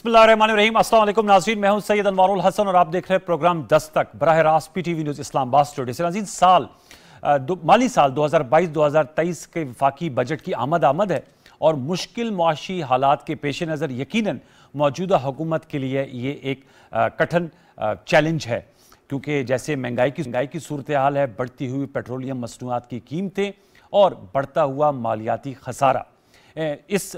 बिस्मिल्लाहिर्रहमानिर्रहीम। अस्सलाम वालेकुम नाज़रीन, मैं हूं सैयद अनवारुल हसन और आप देख रहे हैं प्रोग्राम दस्तक बराह रास्त पीटीवी न्यूज़ इस्लामाबाद स्टूडियो से। नाज़रीन, माली साल 2022-2023 के वफाकी बजट की आमद है और मुश्किल मुआशी हालात के पेश नज़र यकीनन मौजूदा हुकूमत के लिए ये एक कठिन चैलेंज है, क्योंकि जैसे महंगाई की सूरत हाल है, बढ़ती हुई पेट्रोलियम मसनूआत की कीमतें और बढ़ता हुआ मालियाती खसारा। इस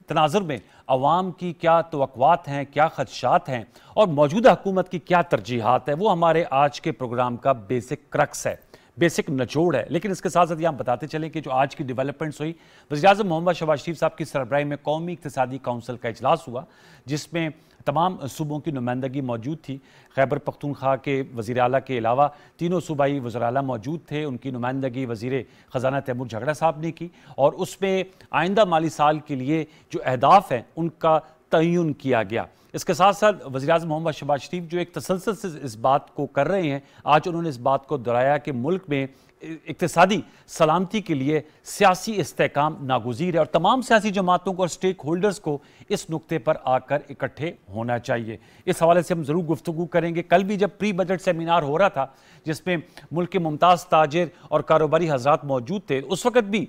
तनाजुर में अवाम की क्या तवक्कुआत हैं, क्या खदशात हैं और मौजूदा हुकूमत की क्या तरजीहात है, वो हमारे आज के प्रोग्राम का बेसिक क्रक्स है, बेसिक निचोड़ है। लेकिन इसके साथ साथ हम बताते चलें कि जो आज की डेवलपमेंट्स हुई, वज़ीर-ए-आज़म मोहम्मद शहबाज शरीफ साहब की सरबराही में कौमी इक़्तिसादी काउंसिल का इजलास हुआ, जिसमें तमाम सूबों की नुमाइंदगी मौजूद थी। खैबर पख्तूनख्वा के वज़ीर आला के अलावा तीनों सूबाई वज़ीर आला मौजूद थे। उनकी नुमाइंदगी वज़ीर ख़जाना तैमूर झगड़ा साहब ने की और उसमें आइंदा माली साल के लिए जो अहदाफ हैं उनका तयन किया गया। इसके साथ साथ वज़ीर-ए-आज़म मोहम्मद शहबाज शरीफ जो एक तसलसल से इस बात को कर रहे हैं, आज उन्होंने इस बात को दोहराया कि मुल्क में इक़्तिसादी सलामती के लिए सियासी इस्तेहकाम नागुज़ीर है और तमाम सियासी जमातों को और स्टेक होल्डर्स को इस नुक्ते पर आकर इकट्ठे होना चाहिए। इस हवाले से हम ज़रूर गुफ्तगू करेंगे। कल भी जब प्री बजट सेमिनार हो रहा था, जिसमें मुल्क के मुमताज़ ताजिर और कारोबारी हज़रात मौजूद थे, उस वक़्त भी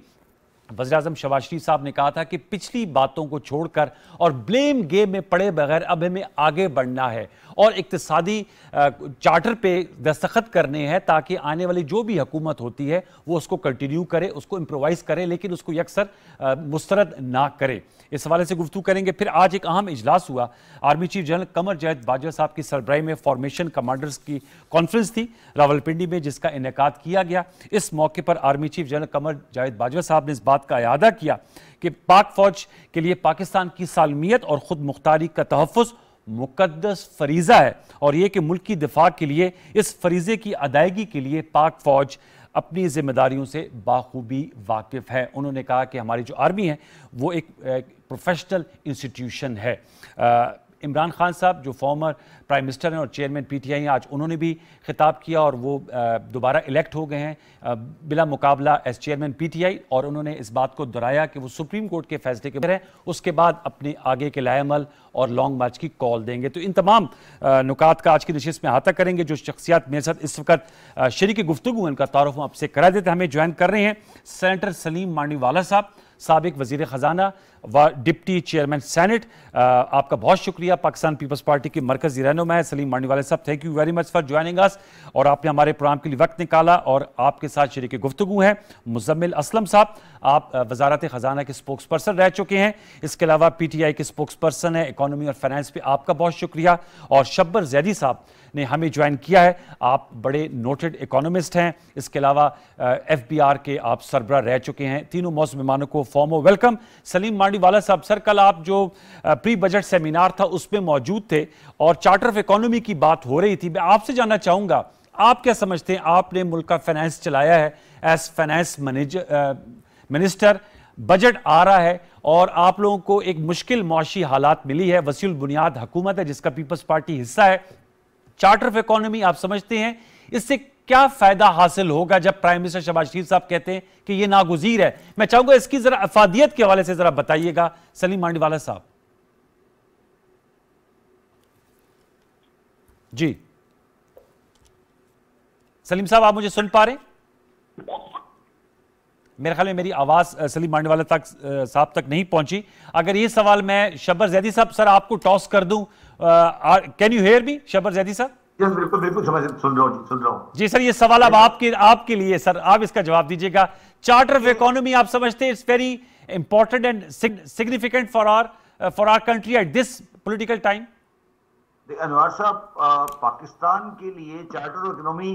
वज़ीर-ए-आज़म शहबाज शरीफ साहब ने कहा था कि पिछली बातों को छोड़कर और ब्लेम गेम में पड़े बगैर अब हमें आगे बढ़ना है और इक़्तिसादी चार्टर पे दस्तखत करने हैं, ताकि आने वाली जो भी हुकूमत होती है वो उसको कंटिन्यू करे, उसको इम्प्रोवाइज़ करे, लेकिन उसको यकसर मुस्तरद ना करे। इस हवाले से गुफ्तगू करेंगे। फिर आज एक अहम इजलास हुआ, army chief general Qamar Javed Bajwa साहब की सरबराही में फॉर्मेशन कमांडर्स की कॉन्फ्रेंस थी रावलपिंडी में, जिसका इनेकाद किया गया। इस मौके पर army chief general Qamar Javed Bajwa साहब ने इस बात का इआदा किया कि पाक फौज के लिए पाकिस्तान की सालमियत और खुद मुख्तारी का तहफ़्फ़ुज़ मुक़द्दस फरीज़ा है और यह कि मुल्क की दिफा के लिए इस फरीज़े की अदायगी के लिए पाक फौज अपनी जिम्मेदारियों से बाखूबी वाकिफ़ है। उन्होंने कहा कि हमारी जो आर्मी है वो एक प्रोफेशनल इंस्टीट्यूशन है। इमरान खान साहब जो फॉर्मर प्राइम मिनिस्टर हैं और चेयरमैन पीटीआई हैं, आज उन्होंने भी खिताब किया और वो दोबारा इलेक्ट हो गए हैं बिला मुकाबला एज चेयरमैन पीटीआई, और उन्होंने इस बात को दोहराया कि वो सुप्रीम कोर्ट के फैसले के बाद उसके बाद अपने आगे के लाएमल और लॉन्ग मार्च की कॉल देंगे। तो इन तमाम नुकात का आज की नशिस्त में अहाता करेंगे। जो शख्सियात मेरे साथ इस वक्त शरीक गुफ्तगू हैं, उनका तारुफ हम आपसे करा देते हैं। हमें ज्वाइन कर रहे हैं सेनेटर सलीम मांडीवाला साहब, साबिक वज़ीर ख़जाना व डिप्टी चेयरमैन सेनेट। आपका बहुत शुक्रिया। पाकिस्तान पीपल्स पार्टी के मरकज़ी रहनुमा है सलीम मांडीवाला साहब, thank you very much for joining us, और आपने हमारे प्रोग्राम के लिए वक्त निकाला और आपके साथ शरीक गुफ्तगू हैं मुज़म्मिल असलम साहब। आप वज़ारत ख़जाना के स्पोक्स पर्सन रह चुके हैं, इसके अलावा पीटीआई के स्पोक्स पर्सन हैं इकोनॉमी और फाइनेंस पे, आपका बहुत शुक्रिया। और शब्बर जैदी साहब ने हमें ज्वाइन किया है, आप बड़े नोटेड इकोनॉमिस्ट हैं, इसके अलावा एफबीआर के आप सरबराह रह चुके हैं। तीनों मौजूद मेहमानों को फॉर्मो वेलकम। सलीम मांडीवाला साहब, सर कल आप जो प्री बजट सेमिनार था उसमें मौजूद थे और चार्टर ऑफ इकोनॉमी की बात हो रही थी, मैं आपसे जानना चाहूँगा आप क्या समझते हैं, आपने मुल्क का फाइनेंस चलाया है एज फाइनेंस मिनिस्टर, बजट आ रहा है और आप लोगों को एक मुश्किल मुआशी हालात मिली है, वसीउल बुनियाद हुकूमत है जिसका पीपल्स पार्टी हिस्सा है, चार्टर ऑफ इकोनॉमी आप समझते हैं इससे क्या फायदा हासिल होगा जब प्राइम मिनिस्टर शहबाज शरीफ साहब कहते हैं कि यह नागुज़ीर है? मैं चाहूंगा इसकी जरा अफादियत के हवाले से जरा बताइएगा सलीम मांडीवाला साहब। जी सलीम साहब, आप मुझे सुन पा रहे हैं? मेरे ख्याल में मेरी आवाज सलीम मांडीवाला तक साहब तक नहीं पहुंची। अगर ये सवाल मैं शब्बर जैदी साहब सर आपको टॉस कर दूं, can you hear me Shabbar Zaidi साहब? बिल्कुल बिल्कुल सुन रहा हूं जी सर, ये सवाल अब आपके लिए सर, आप इसका जवाब दीजिएगा। चार्टर ऑफ इकोनॉमी आप समझते हैं it's very important and significant for our country at this political time? Anwar साहब, पाकिस्तान के लिए चार्टर ऑफ इकोनॉमी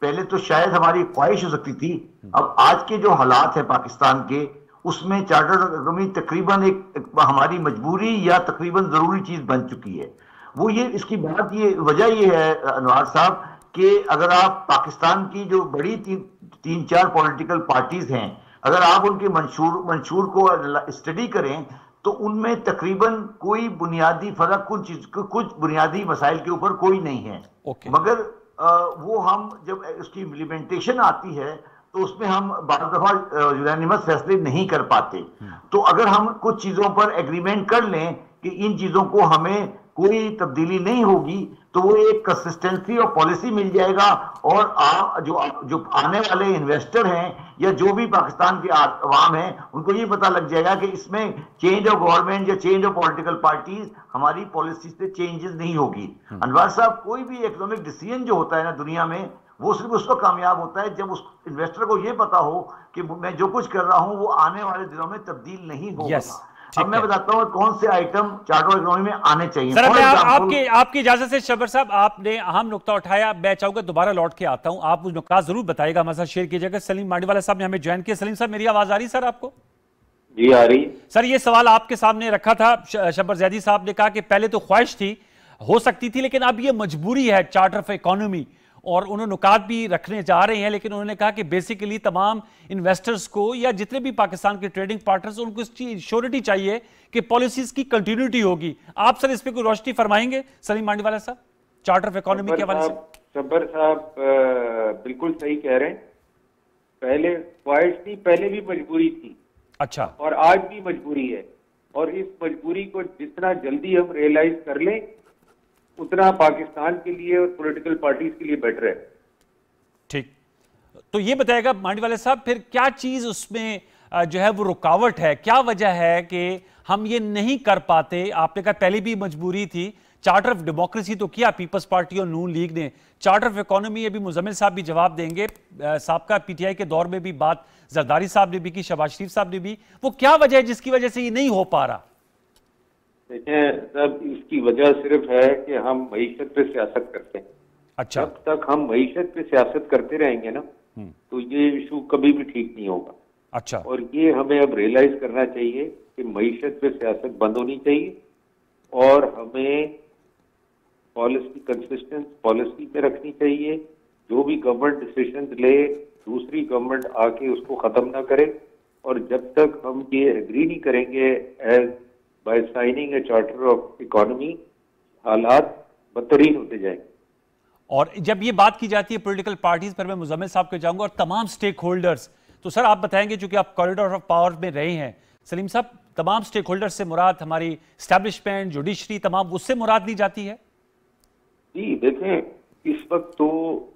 पहले तो शायद हमारी ख्वाहिश हो सकती थी, अब आज के जो हालात है पाकिस्तान के, उसमें चार्टर ऑफ इकोनॉमी तकरीबन एक हमारी मजबूरी या तकरीबन जरूरी चीज बन चुकी है। वो ये इसकी बात ये वजह ये है अनवार साहब कि अगर आप पाकिस्तान की जो बड़ी तीन चार पॉलिटिकल पार्टीज हैं, अगर आप उनके मंशूर को स्टडी करें तो उनमें तकरीबन कोई बुनियादी फर्क कुछ बुनियादी मसाइल के ऊपर कोई नहीं है। मगर वो हम जब उसकी इम्प्लीमेंटेशन आती है तो उसमें हम बार दफा यूनानिमस फैसले नहीं कर पाते। तो अगर हम कुछ चीजों पर एग्रीमेंट कर लें कि इन चीजों को हमें कोई तब्दीली नहीं होगी, तो वो एक कंसिस्टेंसी और पॉलिसी मिल जाएगा। और जो आने वाले इन्वेस्टर हैं या जो भी पाकिस्तान के अवाम हैं, उनको ये पता लग जाएगा कि इसमें चेंज ऑफ गवर्नमेंट या चेंज ऑफ पॉलिटिकल पार्टीज हमारी पॉलिसी से चेंजेस नहीं होगी। अनवर साहब, कोई भी इकोनॉमिक डिसीजन जो होता है ना दुनिया में, वो सिर्फ उसको कामयाब होता है जब उस इन्वेस्टर को ये पता हो कि मैं जो कुछ कर रहा हूं वो आने वाले दिनों में तब्दील नहीं होगा। अब मैं बताता हूं कौन से आइटम चार्टर इकोनॉमी में आने चाहिए। सर, मैं आपकी इजाजत से शब्बर साहब, आपने अहम नुकता उठाया, मैं चाहूंगा दोबारा लौट के आता हूं, आप उस नुकता जरूर बताइएगा, हमारे साथ शेयर कीजिएगा। सलीम मांडीवाला साहब ने हमें ज्वाइन किया। सलीम साहब, मेरी आवाज आ रही सर आपको? जी आ रही। सर, ये सवाल आपके सामने रखा था, शब्बर जैदी साहब ने कहा कि पहले तो ख्वाहिश थी, हो सकती थी, लेकिन अब ये मजबूरी है चार्टर ऑफ इकोनॉमी, और उन्होंने नुकात भी रखने जा रहे हैं, लेकिन उन्होंने कहा कि बेसिकली तमाम इन्वेस्टर्स को या जितने भी पाकिस्तान के ट्रेडिंग पार्टनर्स, उनको इसकी श्योरिटी चाहिए कि पॉलिसीज की कंटिन्यूटी होगी। आप सर इस पे कोई रोशनी फरमाएंगे सलीम मांडीवाला साहब, चार्टर ऑफ इकोनॉमी के हवाले से? शब्बर साहब बिल्कुल सही कह रहे हैं। पहले ख्वाहिश थी, पहले भी मजबूरी थी, अच्छा, और आज भी मजबूरी है, और इस मजबूरी को जितना जल्दी हम रियलाइज कर लें उतना पाकिस्तान के लिए और पॉलिटिकल पार्टीज के लिए बेटर है। ठीक, तो ये बताएगा मांडीवाला साहब, फिर क्या चीज उसमें जो है वो रुकावट है, क्या वजह है कि हम ये नहीं कर पाते? आपने कहा पहले भी मजबूरी थी, चार्टर ऑफ डेमोक्रेसी तो किया पीपल्स पार्टी और नून लीग ने, चार्टर ऑफ इकोनॉमी, अभी मुजम्मिल साहब भी जवाब देंगे, साबका पीटीआई के दौर में भी बात जरदारी साहब ने भी की, शहबाज शरीफ साहब ने भी, वो क्या वजह है जिसकी वजह से ये नहीं हो पा रहा? देखें सब, इसकी वजह सिर्फ है कि हम मईशत पे सियासत करते हैं। अच्छा, जब तक हम मईशत पे सियासत करते रहेंगे ना, तो ये इशू कभी भी ठीक नहीं होगा। अच्छा, और ये हमें अब रियलाइज करना चाहिए कि मईशत पे सियासत बंद होनी चाहिए, और हमें पॉलिसी कंसिस्टेंट पॉलिसी पे रखनी चाहिए। जो भी गवर्नमेंट डिसीजन ले, दूसरी गवर्नमेंट आके उसको खत्म ना करे, और जब तक हम ये एग्री नहीं करेंगे as by signing a charter of economy, हालात बदतरीन होते जाएंगे। और जब ये बात की जाती है पॉलिटिकल पार्टीज पर, मैं मुजम्मिल साहब के जाऊंगा और तमाम स्टेक होल्डर्स, तो सर आप बताएंगे, चूंकि आप कॉरिडोर ऑफ पावर में रहे हैं, सलीम साहब, तमाम स्टेक होल्डर्स से मुराद हमारी एस्टैब्लिशमेंट, जुडिशरी, तमाम उससे मुराद ली जाती है? जी देखें, इस वक्त तो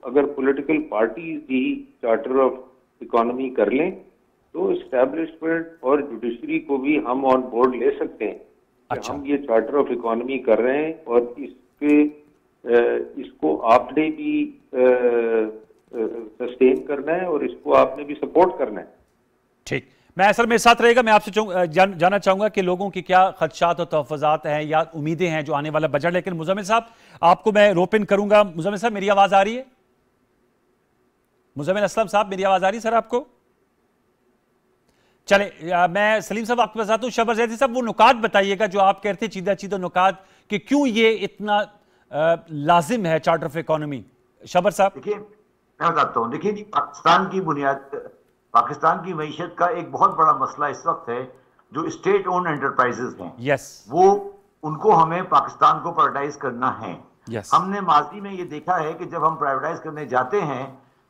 अगर पॉलिटिकल पार्टीज भी चार्टर ऑफ इकोनॉमी कर लें तो एस्टैब्लिशमेंट और जुडिशरी को भी हम ऑन बोर्ड ले सकते हैं। अच्छा, हम ये चार्टर ऑफ इकोनॉमी कर रहे हैं और इसको आपने भी सस्टेन करना है और इसको आपने भी सपोर्ट करना है। ठीक, मैं सर मेरे साथ रहेगा, मैं आपसे जानना चाहूंगा कि लोगों की क्या खदशात और तहफ़्फ़ुज़ात हैं या उम्मीदें हैं जो आने वाला बजट। लेकिन मुजम्मिल साहब, आपको मैं रोपिन करूंगा। मुजम्मिल साहब, मेरी आवाज आ रही है? मुजम्मिल असलम साहब, मेरी आवाज आ रही है सर आपको? चले, मैं सलीम साहब आपके पास आता हूं। शहबाज जैदी साहब, वो नुकात बताइएगा जो आप कहते चीदा चीदा नुकात, कि क्यों ये इतना लाजिम है चार्टर ऑफ इकोनॉमी। शहबाज साहब, देखिए मैं बताता हूँ। देखिए जी, पाकिस्तान की मईशत का एक बहुत बड़ा मसला इस वक्त है जो स्टेट ओन एंटरप्राइजेस हैं। यस, वो उनको हमें पाकिस्तान को प्राइवेटाइज करना है। यस, हमने माजी में ये देखा है कि जब हम प्राइवेटाइज करने जाते हैं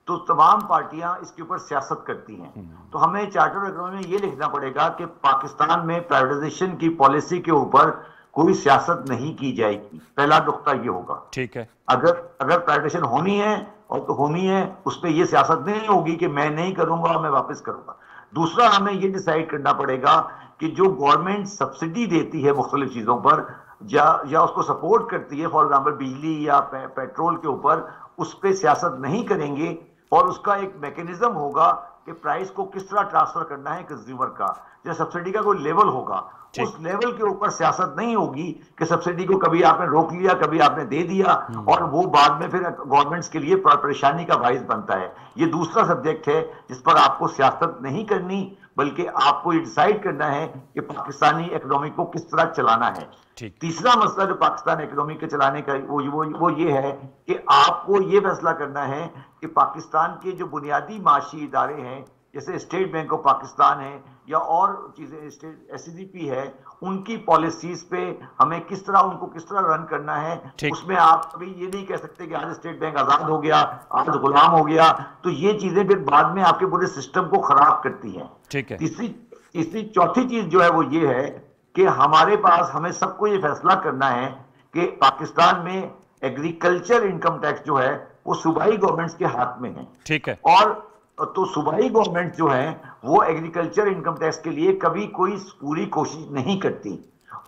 तो तमाम पार्टियां इसके ऊपर सियासत करती हैं। तो हमें चार्टर ऑफ इकोनॉमी में ये लिखना पड़ेगा कि पाकिस्तान में प्राइवेटाइजेशन की पॉलिसी के ऊपर कोई सियासत नहीं की जाएगी। पहला नुकता ये होगा। ठीक है, अगर प्राइवेटाइजेशन होनी है और तो होनी है, उस पर यह सियासत नहीं होगी कि मैं नहीं करूंगा, मैं वापस करूंगा। दूसरा, हमें ये डिसाइड करना पड़ेगा कि जो गवर्नमेंट सब्सिडी देती है मुख्तलिफ चीजों पर या उसको सपोर्ट करती है, फॉर एग्जाम्पल बिजली या पेट्रोल के ऊपर, उस पर सियासत नहीं करेंगे और उसका एक मैकेनिज्म होगा कि प्राइस को किस तरह ट्रांसफर करना है कंज्यूमर का। जैसे सब्सिडी का कोई लेवल होगा, उस लेवल के ऊपर सियासत नहीं होगी कि सब्सिडी को कभी आपने रोक लिया, कभी आपने दे दिया, और वो बाद में फिर गवर्नमेंट्स के लिए परेशानी का बाइस बनता है। ये दूसरा सब्जेक्ट है जिस पर आपको सियासत नहीं करनी, बल्कि आपको ये डिसाइड करना है कि पाकिस्तानी इकोनॉमी को किस तरह चलाना है। तीसरा मसला जो पाकिस्तान इकोनॉमी के चलाने का वो ये है कि आपको ये फैसला करना है कि पाकिस्तान के जो बुनियादी माशी इदारे हैं, जैसे स्टेट बैंक ऑफ पाकिस्तान है या और चीजें, स्टेट SCGP है, उनकी पॉलिसीज पे हमें किस तरह रन करना है। उसमें आप कभी ये नहीं कह सकते कि आज स्टेट बैंक आजाद हो गया, आज गुलाम हो गया, तो ये चीजें फिर बाद में आपके पूरे सिस्टम को खराब करती हैं। ठीक है। तीसरी चौथी चीज जो है वो ये है कि हमारे पास हमें सबको ये फैसला करना है कि पाकिस्तान में एग्रीकल्चर इनकम टैक्स जो है वो सूबाई गवर्नमेंट्स के हाथ में है। ठीक है। और तो सूबाई गवर्नमेंट जो है वो एग्रीकल्चर इनकम टैक्स के लिए कभी कोई पूरी कोशिश नहीं करती,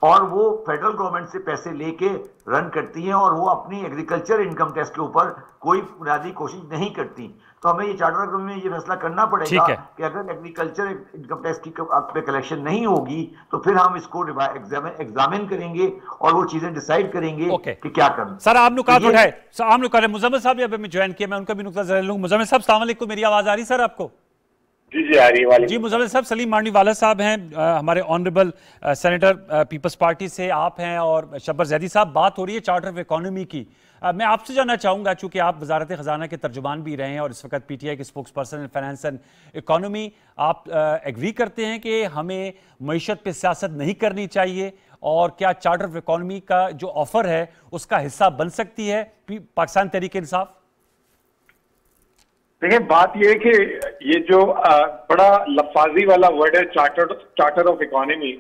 और वो फेडरल गवर्नमेंट से पैसे लेके रन करती है, और वो अपनी एग्रीकल्चर इनकम टैक्स के ऊपर कोई बुनियादी कोशिश नहीं करती। तो हमें ये चार्टर एग्रीमेंट में ये फैसला करना पड़ेगा कि अगर एग्रीकल्चर इनकम टैक्स की पे कलेक्शन नहीं होगी तो फिर हम इसको एग्जामिन करेंगे और वो चीजें डिसाइड करेंगे कि क्या करना। सर आप नुकात उठाए, आप नुकात मुजम्मिल साहब अभी मैं ज्वाइन किया, मैं उनका भी नुकता जरा लूंगा। मुजम्मिल साहब अस्सलाम वालेकुम, मेरी आवाज आ रही सर आपको? जी जी आ रही है। जी मुजम्मिल साहब, सलीम मांडवी वाला साहब हैं, हमारे ऑनरेबल सेनेटर पीपल्स पार्टी से आप हैं, और शब्बर जैदी साहब। बात हो रही है चार्टर ऑफ इकोनॉमी की। मैं आपसे जानना चाहूँगा, चूँकि आप वजारत ख़जाना के तर्जुमान भी रहे हैं और इस वक्त PTI के spokes person finance and economy, आप एग्री करते हैं कि हमें मईशत पे सियासत नहीं करनी चाहिए, और क्या चार्टर ऑफ इकोनॉमी का जो ऑफर है उसका हिस्सा बन सकती है पाकिस्तान तहरीक इंसाफ? देखिए बात यह है कि ये जो बड़ा लफाजी वाला वर्ड है चार्टर ऑफ इकोनॉमी,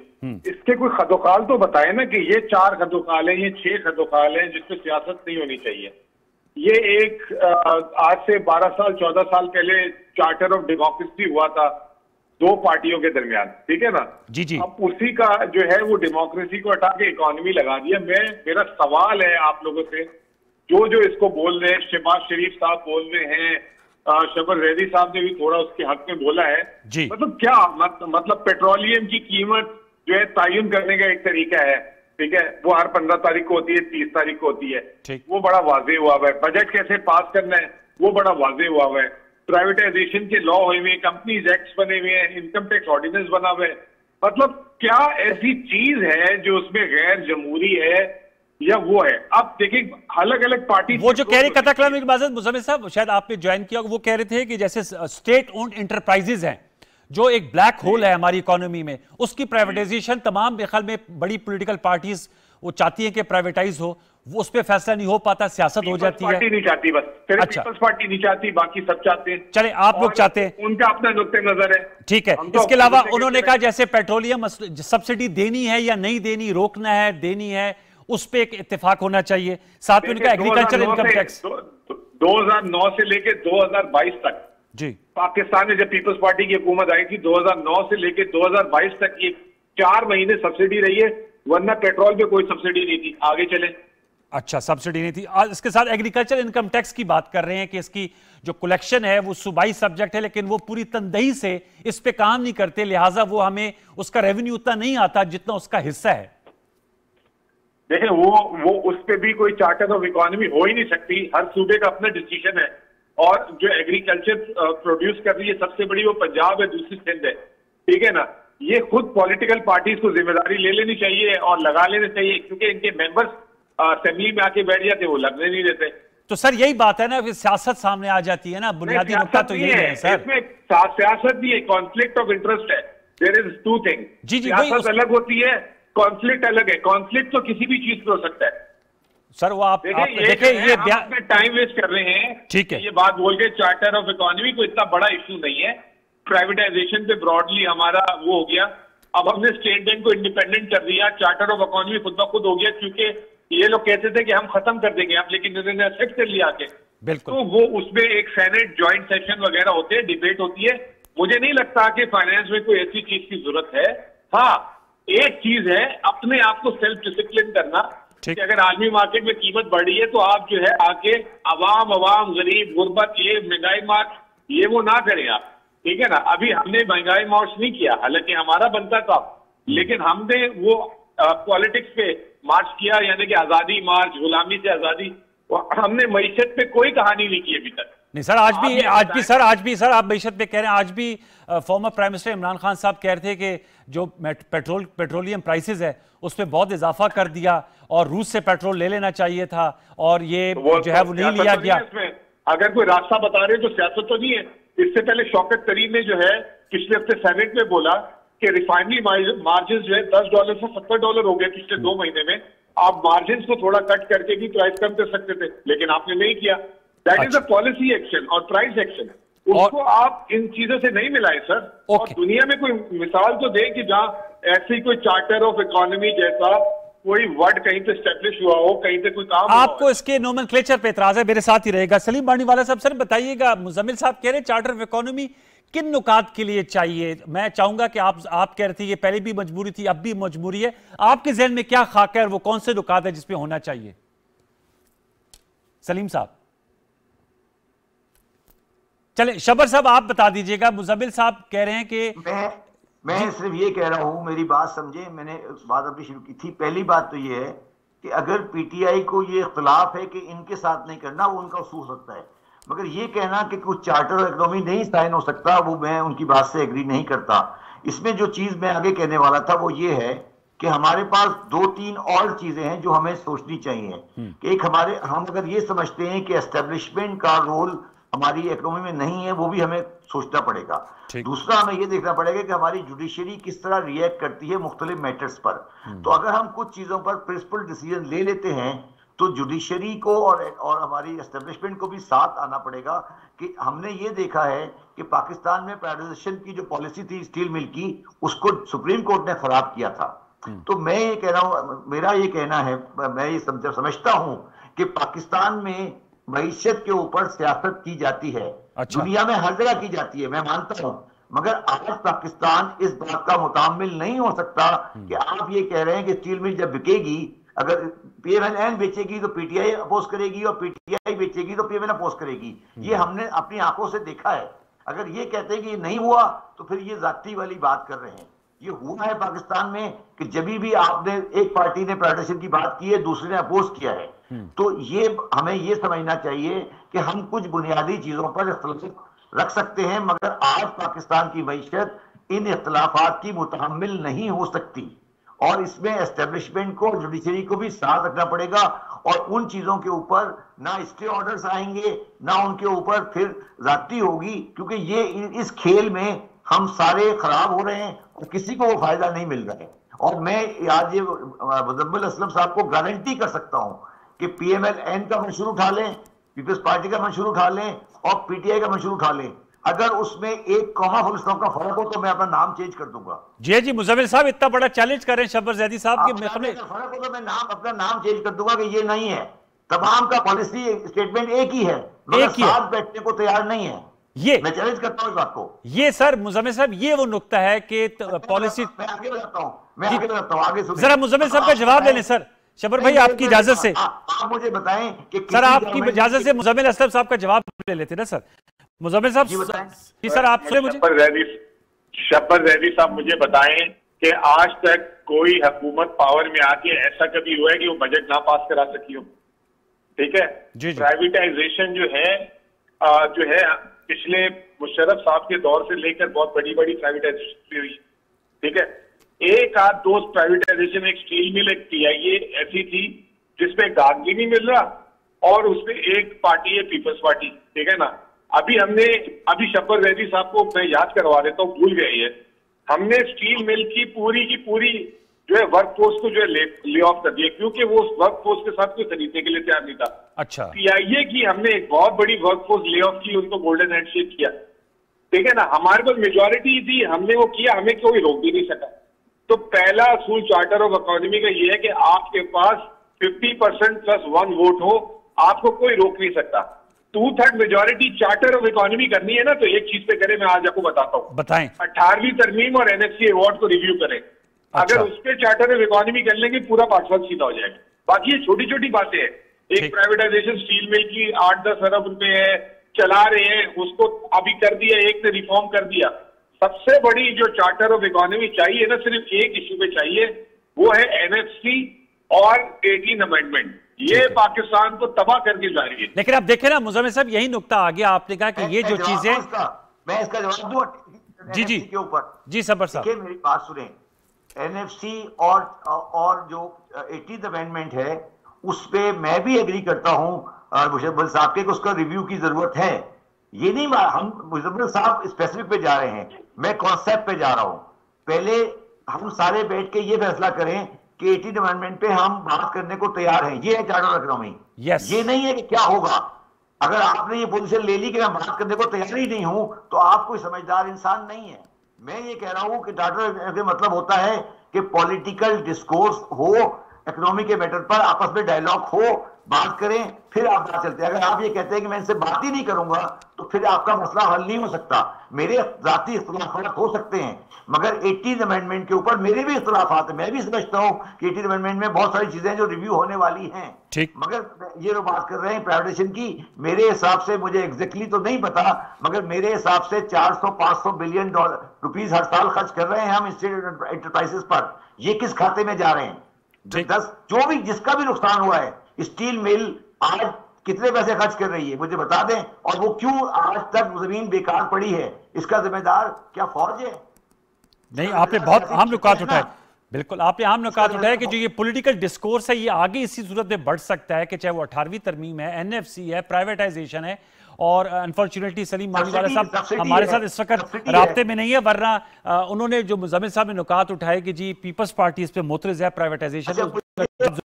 इसके कोई खदोखाल तो बताए ना कि ये 4 खदोखाल हैं, ये 6 खदोखाल हैं जिसपे सियासत नहीं होनी चाहिए। ये एक आज से 12 साल 14 साल पहले चार्टर ऑफ डेमोक्रेसी हुआ था 2 पार्टियों के दरमियान, ठीक है ना? जी जी। अब उसी का जो है वो डेमोक्रेसी को हटा के इकोनॉमी लगा दिया। मेरा सवाल है आप लोगों से, जो इसको बोल रहे हैं, शहबाज शरीफ साहब बोल रहे हैं, शब्बर जैदी साहब ने भी थोड़ा उसके हक में बोला है, मतलब क्या मतलब पेट्रोलियम की कीमत जो है तयन करने का एक तरीका है, ठीक है, वो हर 15 तारीख को होती है, 30 तारीख को होती है, वो बड़ा वाजे हुआ है। बजट कैसे पास करना है वो बड़ा वाजे हुआ है। प्राइवेटाइजेशन के लॉ हुए हुए, कंपनीज एक्ट बने हुए हैं, इनकम टैक्स ऑर्डिनेंस बना हुआ है। मतलब क्या ऐसी चीज है जो उसमें गैर जमहूरी है या वो है? अब देखिए अलग अलग पार्टी, वो जो कह रहे कथा कलाम इबादत मुजम्मिल साहब, शायद आपने ज्वाइन किया, वो कह रहे थे कि जैसे स्टेट ओन्ड इंटरप्राइजेज हैं जो एक ब्लैक होल है हमारी इकोनॉमी में, उसकी प्राइवेटाइजेशन तमाम ख्याल में बड़ी पॉलिटिकल पार्टीज वो चाहती है कि प्राइवेटाइज हो, वो उस पर फैसला नहीं हो पाता, सियासत हो जाती है। पार्टी नहीं चाहती, बस अच्छा, पीपल्स पार्टी नहीं चाहती, बाकी सब चाहते हैं। चले आप लोग चाहते हैं, उनका अपना नुक्ते नजर है, ठीक है। इसके अलावा उन्होंने कहा जैसे पेट्रोलियम सब्सिडी देनी है या नहीं देनी, रोकना है देनी है, उस पर एक इत्तेफाक होना चाहिए। साथ में उनका एग्रीकल्चर इनकम टैक्स 2009 से लेकर 2022 तक जी, पाकिस्तान में जब पीपल्स पार्टी की हुकूमत आई थी 2009 से लेकर 2022 तक की 4 महीने सब्सिडी रही है, वरना पेट्रोल पे कोई सब्सिडी नहीं थी। आगे चले। अच्छा, सब्सिडी नहीं थी। आज इसके साथ एग्रीकल्चर इनकम टैक्स की बात कर रहे हैं कि इसकी जो कलेक्शन है वो सूबाई सब्जेक्ट है, लेकिन वो पूरी तनदही से इस पे काम नहीं करते, लिहाजा वो हमें उसका रेवेन्यू उतना नहीं आता जितना उसका हिस्सा है। देखें वो उस पे भी कोई चार्टर ऑफ इकोनॉमी हो ही नहीं सकती। हर सूबे का अपना डिसीजन है, और जो एग्रीकल्चर प्रोड्यूस कर रही है सबसे बड़ी वो पंजाब है, दूसरी सिंध है, ठीक है ना? ये खुद पॉलिटिकल पार्टीज को जिम्मेदारी ले लेनी चाहिए और लगा लेनी चाहिए, क्योंकि इनके मेंबर्स असेंबली में आके बैठ जाते, वो लगने नहीं देते। तो सर यही बात है ना, सियासत सामने आ जाती है ना, बुनियादी नुकता तो यही है सर। इसमें सियासत नहीं है, कॉन्फ्लिक्ट ऑफ इंटरेस्ट है। There is 2 thing. जी जी, सियासत अलग होती है, कॉन्फ्लिक्ट अलग है। कॉन्फ्लिक्ट तो किसी भी चीज पे हो सकता है सर। वो आप देखिए ये टाइम वेस्ट कर रहे हैं, ठीक है, ये बात बोल के चार्टर ऑफ इकोनॉमी को इतना बड़ा इशू नहीं है। प्राइवेटाइजेशन पे ब्रॉडली हमारा वो हो गया, अब हमने स्टेट बैंक को इंडिपेंडेंट कर दिया, चार्टर ऑफ इकोनॉमी खुद ब खुद हो गया, क्योंकि ये लोग कहते थे कि हम खत्म कर देंगे आप, लेकिन इन्होंने एक्सेप्ट कर लिया आके। बिल्कुल। तो वो उसमें एक सेनेट ज्वाइंट सेशन वगैरह होते हैं, डिबेट होती है। मुझे नहीं लगता कि फाइनेंस में कोई ऐसी चीज की जरूरत है। हाँ, एक चीज है अपने आप को सेल्फ डिसिप्लिन करना, कि अगर आलमी मार्केट में कीमत बढ़ी है तो आप जो है आके अवाम गरीब गुर्बत ये महंगाई मार्च ये वो ना करें आप, ठीक है ना? अभी हमने महंगाई मार्च नहीं किया, हालांकि हमारा बनता था, लेकिन हमने वो पॉलिटिक्स पे मार्च किया, यानी कि आजादी मार्च, गुलामी से आजादी। हमने मईशत पे कोई कहानी नहीं की अभी तक। नहीं सर, आज भी सर आप मईशत पे कह रहे हैं। आज भी former prime minister Imran Khan साहब कह रहे थे कि जो पेट्रोलियम प्राइसेस है उस पर बहुत इजाफा कर दिया और रूस से पेट्रोल ले लेना चाहिए था, और ये जो है वो नहीं लिया गया। अगर कोई रास्ता बता रहे तो सियासत तो नहीं है। इससे पहले शौकत तरीन ने जो है पिछले हफ्ते सेनेट में बोला कि रिफाइनरी मार्जिन जो है $10 से $70 हो गए पिछले 2 महीने में। आप मार्जिन को थोड़ा कट करके भी प्राइस कम कर सकते थे, लेकिन आपने नहीं किया। That is a policy action और प्राइस एक्शन। उसको आप इन चीजों से नहीं मिलाए सर। और दुनिया में कोई मिसाल तो दें कि जहां ऐसी कोई चार्टर ऑफ इकोनॉमी जैसा कोई वर्ड कहीं पे स्टैब्लिश हुआ हो, कहीं पे कोई काम आपको इसके नोमेनक्लेचर पे इतराज है, मेरे साथ ही रहेगा सलीम बांडीवाला साहब। सर बताइएगा, मुजम्मिल साहब कह रहे चार्टर ऑफ इकोनॉमी किन नुकात के लिए चाहिए? मैं चाहूंगा कि आप कह रहे थे ये पहले भी मजबूरी थी, अब भी मजबूरी है, आपके जहन में क्या खाका है और वो कौन से नुकात है जिसपे होना चाहिए? सलीम साहब चले, शबर साहब आप बता दीजिएगा। मुजम्मिल साहब कह रहे हैं कि मैं सिर्फ ये कह रहा हूं, मेरी बात समझे, मैंने बात अभी शुरू की थी। पहली बात तो ये है कि अगर पीटीआई को ये इख्तलाफ है कि इनके साथ नहीं करना, वो उनका उसूल हो सकता है, मगर ये कहना कि कुछ चार्टर इकोनॉमी नहीं साइन हो सकता, वो मैं उनकी बात से एग्री नहीं करता। इसमें जो चीज मैं आगे कहने वाला था वो ये है कि हमारे पास 2-3 और चीजें हैं जो हमें सोचनी चाहिए। कि एक हम अगर ये समझते हैं कि एस्टेब्लिशमेंट का रोल हमारी इकोनॉमी में नहीं है, वो भी हमें सोचना पड़ेगा। दूसरा हमें ये देखना पड़ेगा कि हमारी जुडिशरी किस तरह रिएक्ट करती है मुख्तलिफ मैटर्स पर। तो अगर हम कुछ चीजों पर प्रिंसिपल डिसीजन ले लेते हैं तो जुडिशरी को और हमारी एस्टेब्लिशमेंट को भी साथ आना पड़ेगा। कि हमने ये देखा है कि पाकिस्तान में प्राइवेटाइजेशन की जो पॉलिसी थी स्टील मिल की, उसको सुप्रीम कोर्ट ने खराब किया था। तो मैं ये कह रहा हूं, मेरा ये कहना है, मैं ये समझता हूं कि पाकिस्तान में मईशत के ऊपर सियासत की जाती है। दुनिया में हर जगह की जाती है, मैं मानता हूं, मगर आज पाकिस्तान इस बात का मुतामिल नहीं हो सकता कि आप ये कह रहे हैं कि स्टील मिल जब बिकेगी, अगर पीएमएलएन बेचेगी तो पीटीआई अपोज करेगी और पीटीआई बेचेगी तो पीएमएल अपोज करेगी। ये हमने अपनी आंखों से देखा है। अगर ये कहते हैं कि ये नहीं हुआ तो फिर ये जाती वाली बात कर रहे हैं। ये हुआ है पाकिस्तान में कि जब भी आपने एक पार्टी ने प्राइवेटाइजेशन की बात की है, दूसरे ने अपोज किया है। तो ये हमें ये समझना चाहिए कि हम कुछ बुनियादी चीजों पर इख्तिलाफ रख सकते हैं, मगर आज पाकिस्तान की मईशत इन इख्तिलाफात की मुतहम्मिल नहीं हो सकती और इसमें एस्टेब्लिशमेंट को, जुडिशरी को भी साथ रखना पड़ेगा। और उन चीजों के ऊपर ना स्टे ऑर्डर्स आएंगे, ना उनके ऊपर फिर जाती होगी, क्योंकि ये इस खेल में हम सारे खराब हो रहे हैं और किसी को वो फायदा नहीं मिल रहा है। और मैं आज ये मुजम्मिल असलम साहब को गारंटी कर सकता हूं कि पीएमएलएन का मंशूर उठा लें, पीपल्स पार्टी का मंशूर उठा लें और पीटीआई का मंशूर उठा लें, अगर उसमें एक कॉमा फुल स्टॉप का फर्क हो तो मैं अपना नाम चेंज कर दूंगा। जी मुजम्मिल साहब इतना बड़ा चैलेंज कर रहे हैं शबर जैदी साहब के फर्क हो तो मैं अपना नाम चेंज कर दूंगा कि ये नहीं है। तमाम का पॉलिसी स्टेटमेंट एक ही है, मगर साथ बैठने को तैयार नहीं है। ये मैं चैलेंज करता हूं इस बात को। ये सर मुजम्मिल साहब ये वो नुक्ता है कि पॉलिसी, मैं आगे बताता हूं, आगे सुनिए। जरा मुजम्मिल साहब का जवाब ले लें सर। शबर भाई आपकी इजाजत से आप मुझे बताएं कि सर, आपकी इजाजत से मुजम्मिल असलम साहब का जवाब ले लेते ना सर। मुजम्मिल साहब जी सर, आप सुने मुझे। शबर जैदी साहब मुझे बताएं कि आज तक कोई हुकूमत पावर में आके ऐसा कभी हुआ है कि वो बजट ना पास करा सकी हो? ठीक है जी। प्राइवेटाइजेशन जो है पिछले मुशर्रफ साहब के दौर से लेकर बहुत बड़ी बड़ी प्राइवेटाइजेशन हुई। ठीक है, एक आध दो प्राइवेटाइजेशन, एक स्टील मिल, एक पीआईए ऐसी थी जिसपे गाग भी नहीं मिल रहा और उसमें एक पार्टी है पीपल्स पार्टी। ठीक है ना, अभी शब्बर जैदी साहब को मैं याद करवा देता हूँ, भूल गए ये, हमने स्टील मिल की पूरी जो है वर्क फोर्स को जो है ले ऑफ कर दिया, क्योंकि वो वर्क फोर्स के साथ कोई खरीदने के लिए तैयार नहीं था। अच्छा, पीआईए की हमने एक बहुत बड़ी वर्क फोर्स ले ऑफ की, उनको गोल्डन हैंडशेक किया। ठीक है ना, हमारे पास मेजोरिटी थी, हमने वो किया, हमें कोई रोक भी नहीं सका। तो पहला असूल चार्टर ऑफ इकोनॉमी का ये है कि आपके पास 50% + 1 वोट हो, आपको कोई रोक नहीं सकता। 2/3 मेजोरिटी चार्टर ऑफ इकोनॉमी करनी है ना, तो एक चीज पे करें, मैं आज आपको बताता हूँ। बताएं। 18वीं तरमीम और एनएफसी अवार्ड को रिव्यू करें। अच्छा। अगर उस पर चार्टर ऑफ इकोनॉमी कर लेंगे, पूरा पासवर्ड सीधा हो जाएगा। बाकी ये छोटी छोटी बातें हैं। एक प्राइवेटाइजेशन स्टील मिल की 8-10 अरब रुपए है, चला रहे हैं, उसको अभी कर दिया, एक ने रिफॉर्म कर दिया। सबसे बड़ी जो चार्टर ऑफ इकोनॉमी चाहिए ना, सिर्फ एक इश्यू पे चाहिए, वो है एनएफसी और 18 अमेंडमेंट। ये पाकिस्तान को तबाह करके जा रही है। लेकिन आप देखें ना मुजम्मिल साहब, यही नुक्ता आ गया। आपने कहा कि ये जो चीजें, मैं इसका जवाब दूं जी के ऊपर। जी सबर साहब, मेरी बात सुने। एनएफसी और जो 18th अमेंडमेंट है, उस पे मैं भी एग्री करता हूं मुशब्बिल साहब के, उसका रिव्यू की जरूरत है। ये नहीं, हम मुशब्बिल साहब स्पेसिफिक पे जा रहे हैं, मैं कॉन्सेप्ट पे जा रहा हूं। पहले हम सारे बैठ के ये फैसला करें कि 18th अमेंडमेंट पे हम बात करने को तैयार हैं। ये है चार्टर ऑफ इकोनॉमी। ये नहीं है कि क्या होगा, अगर आपने ये पोजीशन ले ली कि मैं बात करने को तैयार ही नहीं हूं, तो आप कोई समझदार इंसान नहीं है। मैं ये कह रहा हूं कि चार्टर का मतलब होता है कि पॉलिटिकल डिस्कोर्स हो, इकोनॉमी के मैटर पर आपस में डायलॉग हो, बात करें, फिर आप बात चलते हैं। अगर आप ये कहते हैं कि मैं इनसे बात ही नहीं करूंगा, तो फिर आपका मसला हल नहीं हो सकता। मेरे जाती इख्तिलाफात हो सकते हैं, मगर 80th अमेंडमेंट के ऊपर मेरे भी इख्तिलाफात है। मैं भी समझता हूं कि 80th अमेंडमेंट में बहुत सारी चीजें जो रिव्यू होने वाली हैं, ठीक। मगर ये जो बात कर रहे हैं प्राइवेटाइजेशन की, मेरे हिसाब से, मुझे एग्जैक्टली तो नहीं पता, मगर मेरे हिसाब से 400-500 बिलियन रुपीस हर साल खर्च कर रहे हैं हम स्टेट एंटरप्राइजेस पर। ये किस खाते में जा रहे हैं? 10 जो भी जिसका भी नुकसान हुआ है, स्टील मिल आज कितने पैसे खर्च कर रही है मुझे बता दें, और वो क्यों आज तक जमीन बेकार पड़ी है, इसका जिम्मेदार क्या फौज है? नहीं, आपने बहुत अहम नुकात उठाए। बिल्कुल, आपने अहम नुकात उठाया कि जो ये पॉलिटिकल डिस्कोर्स है, ये आगे इसी सूरत में बढ़ सकता है कि चाहे वो 18वीं तरमीम है, एनएफसी है, प्राइवेटाइजेशन है, और अनफॉर्चुनेटली सलीम मानीवाला साहब हमारे साथ इस वक्त राब्ते में नहीं है, वरना उन्होंने जो मुजम्मिल साहब ने नुकात उठाए कि जी पीपल्स पार्टी इस पे मोतरज़ है प्राइवेटाइजेशन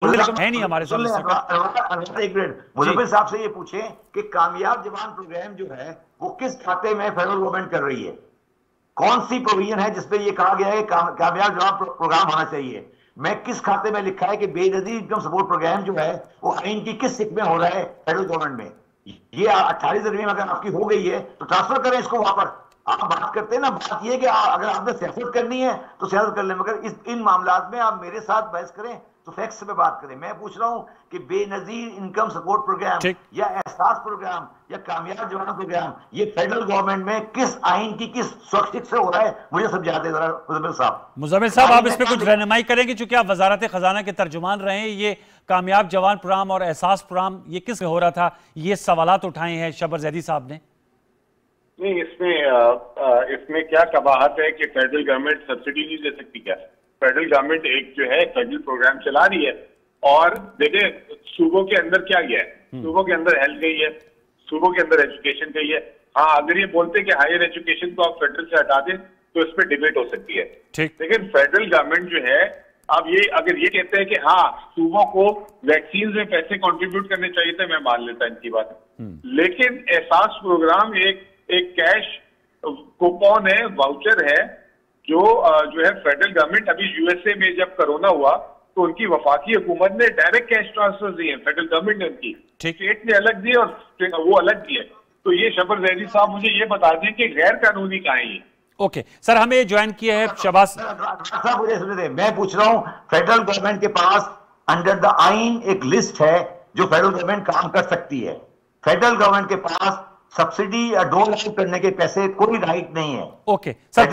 है नहीं हमारे साथ। एक मिनट, मुजम्मिल साहब से ये पूछें कि कामयाब जवान प्रोग्राम जो है वो किस खाते में फेडरल गवर्नमेंट कर रही है? कौन सी प्रोविजन है जिसपे ये कहा गया है कामयाब जवान प्रोग्राम होना चाहिए? मैं किस खाते में लिखा है कि बेनजीर इनकम सपोर्ट प्रोग्राम जो है वो आइन की किस सिक में हो रहा है फेडरल गवर्नमेंट में? ये 28 तरमीम अगर आपकी हो गई है तो ट्रांसफर करें इसको वहां पर। आप बात करते हैं ना, बात ये कि अगर आपने सियासत करनी है तो सियासत कर लें, मगर इन मामलात में आप मेरे साथ बहस करें तो फैक्ट्स पे बात करें। मैं पूछ रहा हूं कि बेनजीर इनकम सपोर्ट प्रोग्राम या एहसास प्रोग्राम या कामयाब जवान प्रोग्राम, ये फेडरल गवर्नमेंट में किस आइन की किस स्वैच्छिक से हो रहा है, मुझे समझा दें जरा मुजम्मिल साहब। मुजम्मिल साहब, आप इस पे कुछ रहनुमाई करेंगे, चूंकि आप वजारत खजाना के तर्जुमान रहे हैं। ये कामयाब जवान प्रोग्राम और एहसास प्रोग्राम ये किस में हो रहा था, ये सवालात उठाए हैं शबर जैदी साहब ने। नहीं, इसमें क्या कबाहत है कि फेडरल गवर्नमेंट सब्सिडी नहीं दे सकती क्या? फेडरल गवर्नमेंट एक जो है फेडरल प्रोग्राम चला रही है, और देखिए सूबों के अंदर क्या गया है, सूबों के अंदर हेल्थ गई है, सूबों के अंदर एजुकेशन गई है। हाँ, अगर ये बोलते कि हायर एजुकेशन को आप फेडरल से हटा दें तो इस पर डिबेट हो सकती है, लेकिन फेडरल गवर्नमेंट जो है, आप ये अगर ये कहते हैं कि हाँ सूबों को वैक्सीन में पैसे कंट्रीब्यूट करने चाहिए थे, मैं मान लेता इनकी बात, लेकिन एहसास प्रोग्राम एक कैश कूपन है, वाउचर है, जो है फेडरल गवर्नमेंट, अभी यूएसए में जब कोरोना हुआ तो उनकी वफाकी हुकूमत ने डायरेक्ट कैश ट्रांसफर दिए, फेडरल गवर्नमेंट ने उनकी, स्टेट ने अलग दिए और वो अलग दिए। तो ये शबर जैदी साहब मुझे ये बता दें कि गैर कानूनी कहाँ है ये? ओके सर, हमें ज्वाइन किया है शहबाज साहब। मुझे सुनिए, मैं पूछ रहा हूं फेडरल गवर्नमेंट के पास अंडर द आइन एक लिस्ट है जो फेडरल गवर्नमेंट काम कर सकती है। फेडरल गवर्नमेंट के पास सब्सिडी या डोल आउट करने के पैसे कोई राइट नहीं है। ओके सर,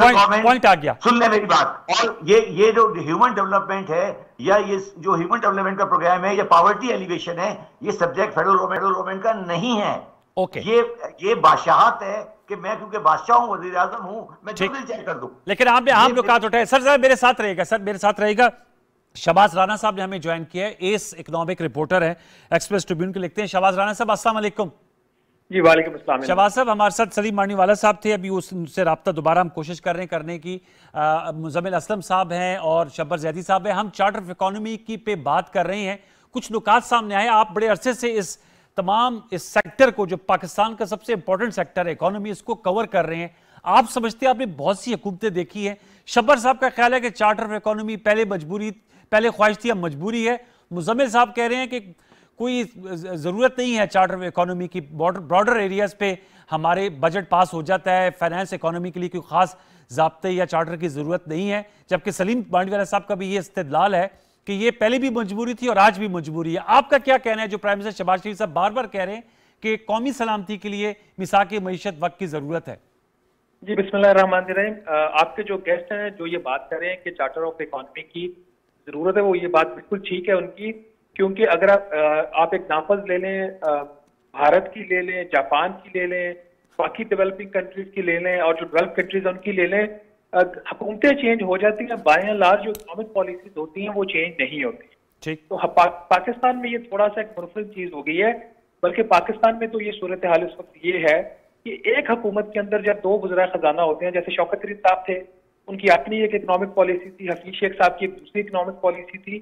पॉइंट आ गया, सुन ले मेरी बात। और ये जो ह्यूमन डेवलपमेंट है या ये जो ह्यूमन डेवलपमेंट का प्रोग्राम है या पॉवर्टी एलिवेशन है, ये सब्जेक्ट फेडरल गवर्नमेंट का नहीं है। ओके, ये बादशाहत है कि मैं क्योंकि बादशाह हूं, वजीर आजम हूं, मैं जो दिल चाहे कर दूं। लेकिन आपने आम नुकात उठाए। सर मेरे साथ रहेगा, सर मेरे साथ रहेगा। शहबाज राना साहब ने हमें ज्वाइन किया है, एस इकोनॉमिक रिपोर्टर है, एक्सप्रेस ट्रिब्यून के लिखते हैं। शहबाज राना साहब, अस्सलाम वालेकुम। जी वालेकुम अस्सलाम। शहबाज साहब, हमारे साथ सलीम मानीवाला साहब थे, अभी उससे राब्ता दोबारा हम कोशिश कर रहे हैं करने की। मुजम्मिल असलम साहब हैं और शबर जैदी साहब हैं। हम चार्टर ऑफ इकोनॉमी की पे बात कर रहे हैं। कुछ नुकात सामने आए, आप बड़े अरसे से इस सेक्टर को, जो पाकिस्तान का सबसे इंपॉर्टेंट सेक्टर है इकोनॉमी, इसको कवर कर रहे हैं। आप समझते हैं, आपने बहुत सी हुकूमतें देखी है। शबर साहब का ख्याल है कि चार्टर ऑफ इकोनॉमी पहले ख्वाहिश थी, अब मजबूरी है। मुजम्मिल साहब कह रहे हैं कि कोई ज़रूरत नहीं है चार्टर ऑफ इकोनॉमी की, ब्रॉडर एरियाज पे हमारे बजट पास हो जाता है, फाइनेंस इकोनॉमी के लिए कोई खास ज़ाब्ते या चार्टर की ज़रूरत नहीं है। जबकि सलीम मानीवाला साहब का भी ये इस्तेदलाल है कि ये पहले भी मजबूरी थी और आज भी मजबूरी है। आपका क्या कहना है, जो प्राइम मिनिस्टर शहबाज शरीफ साहब बार बार कह रहे हैं कि कौमी सलामती के लिए मिसाक मईशत वक्त की ज़रूरत है? जी बिस्मिल्लाहिर्रहमानिर्रहीम। आपके जो गेस्ट हैं जो ये बात कर रहे हैं कि चार्टर ऑफ इकोनॉमी की ज़रूरत है, वो ये बात बिल्कुल ठीक है उनकी, क्योंकि अगर आप एक नाफज ले लें, भारत की ले लें, जापान की ले लें, बाकी डेवलपिंग कंट्रीज की ले लें, और जो डेवलप कंट्रीज उनकी ले लें, हुकूमतें चेंज हो जाती हैं, बाय एंड लार्ज जो इकोनॉमिक पॉलिसीज होती हैं वो चेंज नहीं होती। ठीक। तो पाकिस्तान में ये थोड़ा सा एक मुनफरिद चीज हो गई है, बल्कि पाकिस्तान में तो ये सूरत हाल इस वक्त ये है कि एक हुकूमत के अंदर जब दो वज़रा खजाना होते हैं, जैसे शौकत तरीन साहब थे, उनकी अपनी एक इकोनॉमिक पॉलिसी थी, हफीज शेख साहब की एक दूसरी इकोनॉमिक पॉलिसी थी,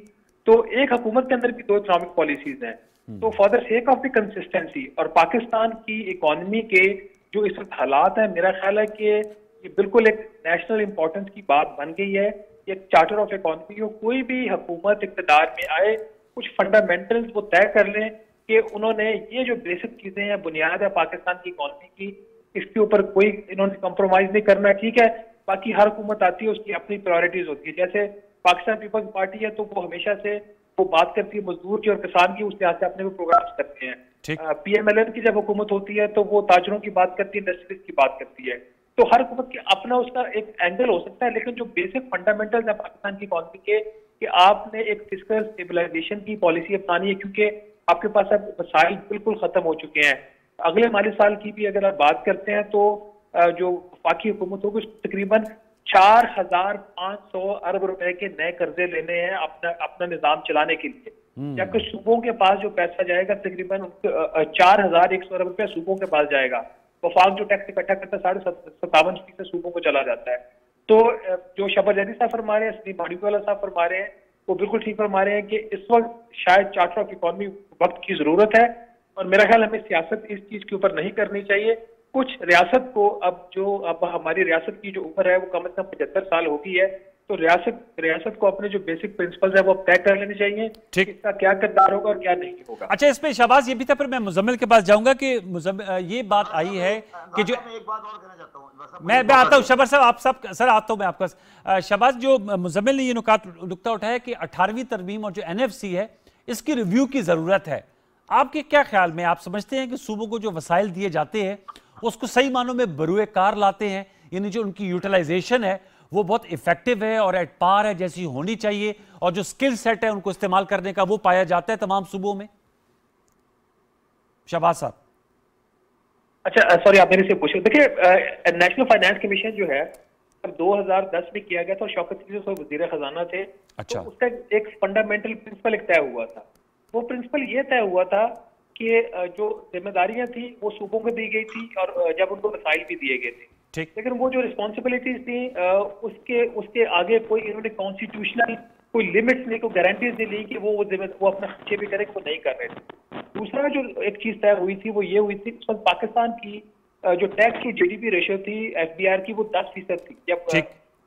तो एक हुकूमत के अंदर भी दो इकोनॉमिक पॉलिसीज हैं। तो for the sake of the consistency और पाकिस्तान की इकोनॉमी के जो इस वक्त हालात है, मेरा ख्याल है कि ये बिल्कुल एक नेशनल इंपॉर्टेंस की बात बन गई है। एक चार्टर ऑफ इकोनॉमी हो, कोई भी हुकूमत इक़्तिदार में आए, कुछ फंडामेंटल्स वो तय कर लें कि उन्होंने ये जो बेसिक चीजें हैं, बुनियाद है पाकिस्तान की इकोनॉमी की, इसके ऊपर कोई इन्होंने कॉम्प्रोमाइज नहीं करना। ठीक है, बाकी हर हुकूमत आती है, उसकी अपनी प्रायोरिटीज होती है। जैसे पाकिस्तान पीपल्स पार्टी है तो वो हमेशा से वो बात करती है मजदूर की और किसान की, उस लिहाज से अपने वो प्रोग्राम्स करते हैं। PMLN की जब हुकूमत होती है तो वो ताजरों की बात करती है, इंडस्ट्रीज की बात करती है। तो हर हुकूमत की अपना उसका एक एंगल हो सकता है, लेकिन जो बेसिक फंडामेंटल्स है पाकिस्तान की इकोनॉमी के कि आपने एक फिस्कल स्टेबलाइजेशन की पॉलिसी अपनानी है, क्योंकि आपके पास अब वसाइल बिल्कुल खत्म हो चुके हैं। अगले माली साल की भी अगर आप बात करते हैं तो जो वफाकी हुकूमत होगी तकरीबन 4,500 अरब रुपए के नए कर्जे लेने हैं अपना निजाम चलाने के लिए, जबकि सूबों के पास जो पैसा जाएगा तकरीबन 4,100 अरब रुपया सूबों के पास जाएगा। वफाक जो टैक्स इकट्ठा करता है 57% सूबों को चला जाता है। तो जो शबर जैदी साहब फरमा रहे हैं, सलीम माड़ीवाला साहब फरमा रहे हैं, वो बिल्कुल ठीक फरमा रहे हैं कि इस वक्त शायद चार्टर ऑफ इकोनॉमी वक्त की जरूरत है, और मेरा ख्याल हमें सियासत इस चीज के ऊपर नहीं करनी चाहिए। कुछ रियासत को अब हमारी रियासत की जो उम्र है वो कम से कम 75 साल हो गई है, तो रियासत को अपने जो बेसिक प्रिंसिपल्स है वो तय कर लेने चाहिए, इसका क्या किरदार होगा और क्या नहीं होगा। अच्छा, इसमें शहबाज ये भी था, फिर मैं मुजम्मिल के पास जाऊंगा कि ये बात आई है कि जो एक बात और कहना चाहता हूं, मैं आता हूं शबर साहब, आप सब सर आता हूं मैं आपका। शहबाज, जो मुजम्मिल ने ये नुकता उठाया कि 18वीं तरमीम और जो NFC है इसकी रिव्यू की जरूरत है, आपके क्या ख्याल में, आप समझते हैं कि सूबों को जो वसाइल दिए जाते हैं उसको सही मानों में बरूए कार लाते हैं, यानी जो उनकी यूटिलाइजेशन है वो बहुत इफेक्टिव है और एट पार है जैसी होनी चाहिए, और जो स्किल सेट है उनको इस्तेमाल करने का वो पाया जाता है तमाम सूबों में? शहबाज साहब। अच्छा, सॉरी, आप मेरे से पूछे। देखिए, नेशनल फाइनेंस कमीशन जो है 2010 में किया गया था और शौकत अली वजीर खजाना थे। अच्छा। तो उसका एक फंडामेंटल प्रिंसिपल तय हुआ था। वो प्रिंसिपल ये तय हुआ था कि जो जिम्मेदारियां थी वो सूबों को दी गई थी और जब उनको वसाइल भी दिए गए थे, ठीक, लेकिन वो जो रिस्पॉन्सिबिलिटीज थी उसके आगे कोई इन्होंने कॉन्स्टिट्यूशनल कोई लिमिट्स नहीं, कोई गारंटीज नहीं ली कि वो अपना खर्चे भी करें, वो नहीं कर रहे थे। दूसरा जो एक चीज तय हुई थी वो ये हुई थी, उस वक्त पाकिस्तान की जो टैक्स टू GDP रेशियो थी FBR की वो 10% थी जब,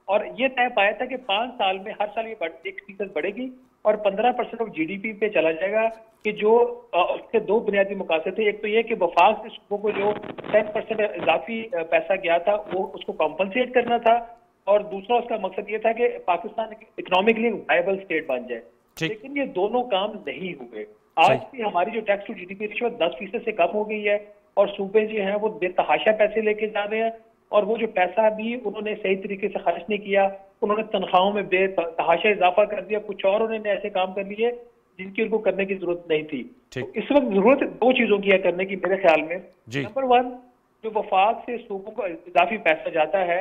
और ये तय पाया था कि 5 साल में हर साल ये 1% बढ़ेगी और 15% ऑफ GDP पे चला जाएगा। कि जो उसके दो बुनियादी मकासद थे, एक तो ये कि वफाक से सूबों को जो 10% इजाफी पैसा गया था वो उसको कॉम्पनसेट करना था, और दूसरा उसका मकसद ये था कि पाकिस्तान इकोनॉमिकली वायबल स्टेट बन जाए। लेकिन ये दोनों काम नहीं हुए। आज भी हमारी जो टैक्स टू GDP रेशियो 10% से कम हो गई है और सूबे जो हैं वो बेतहाशा पैसे लेके जा रहे हैं, और वो जो पैसा भी उन्होंने सही तरीके से खर्च नहीं किया, उन्होंने तनख्वाहों में बेतहाशा इजाफा कर दिया, कुछ और उन्होंने ऐसे काम कर लिए जिनकी उनको करने की जरूरत नहीं थी। तो इस वक्त जरूरत दो चीजों की है करने की मेरे ख्याल में। नंबर 1, जो वफाक से सूबों को इजाफी पैसा जाता है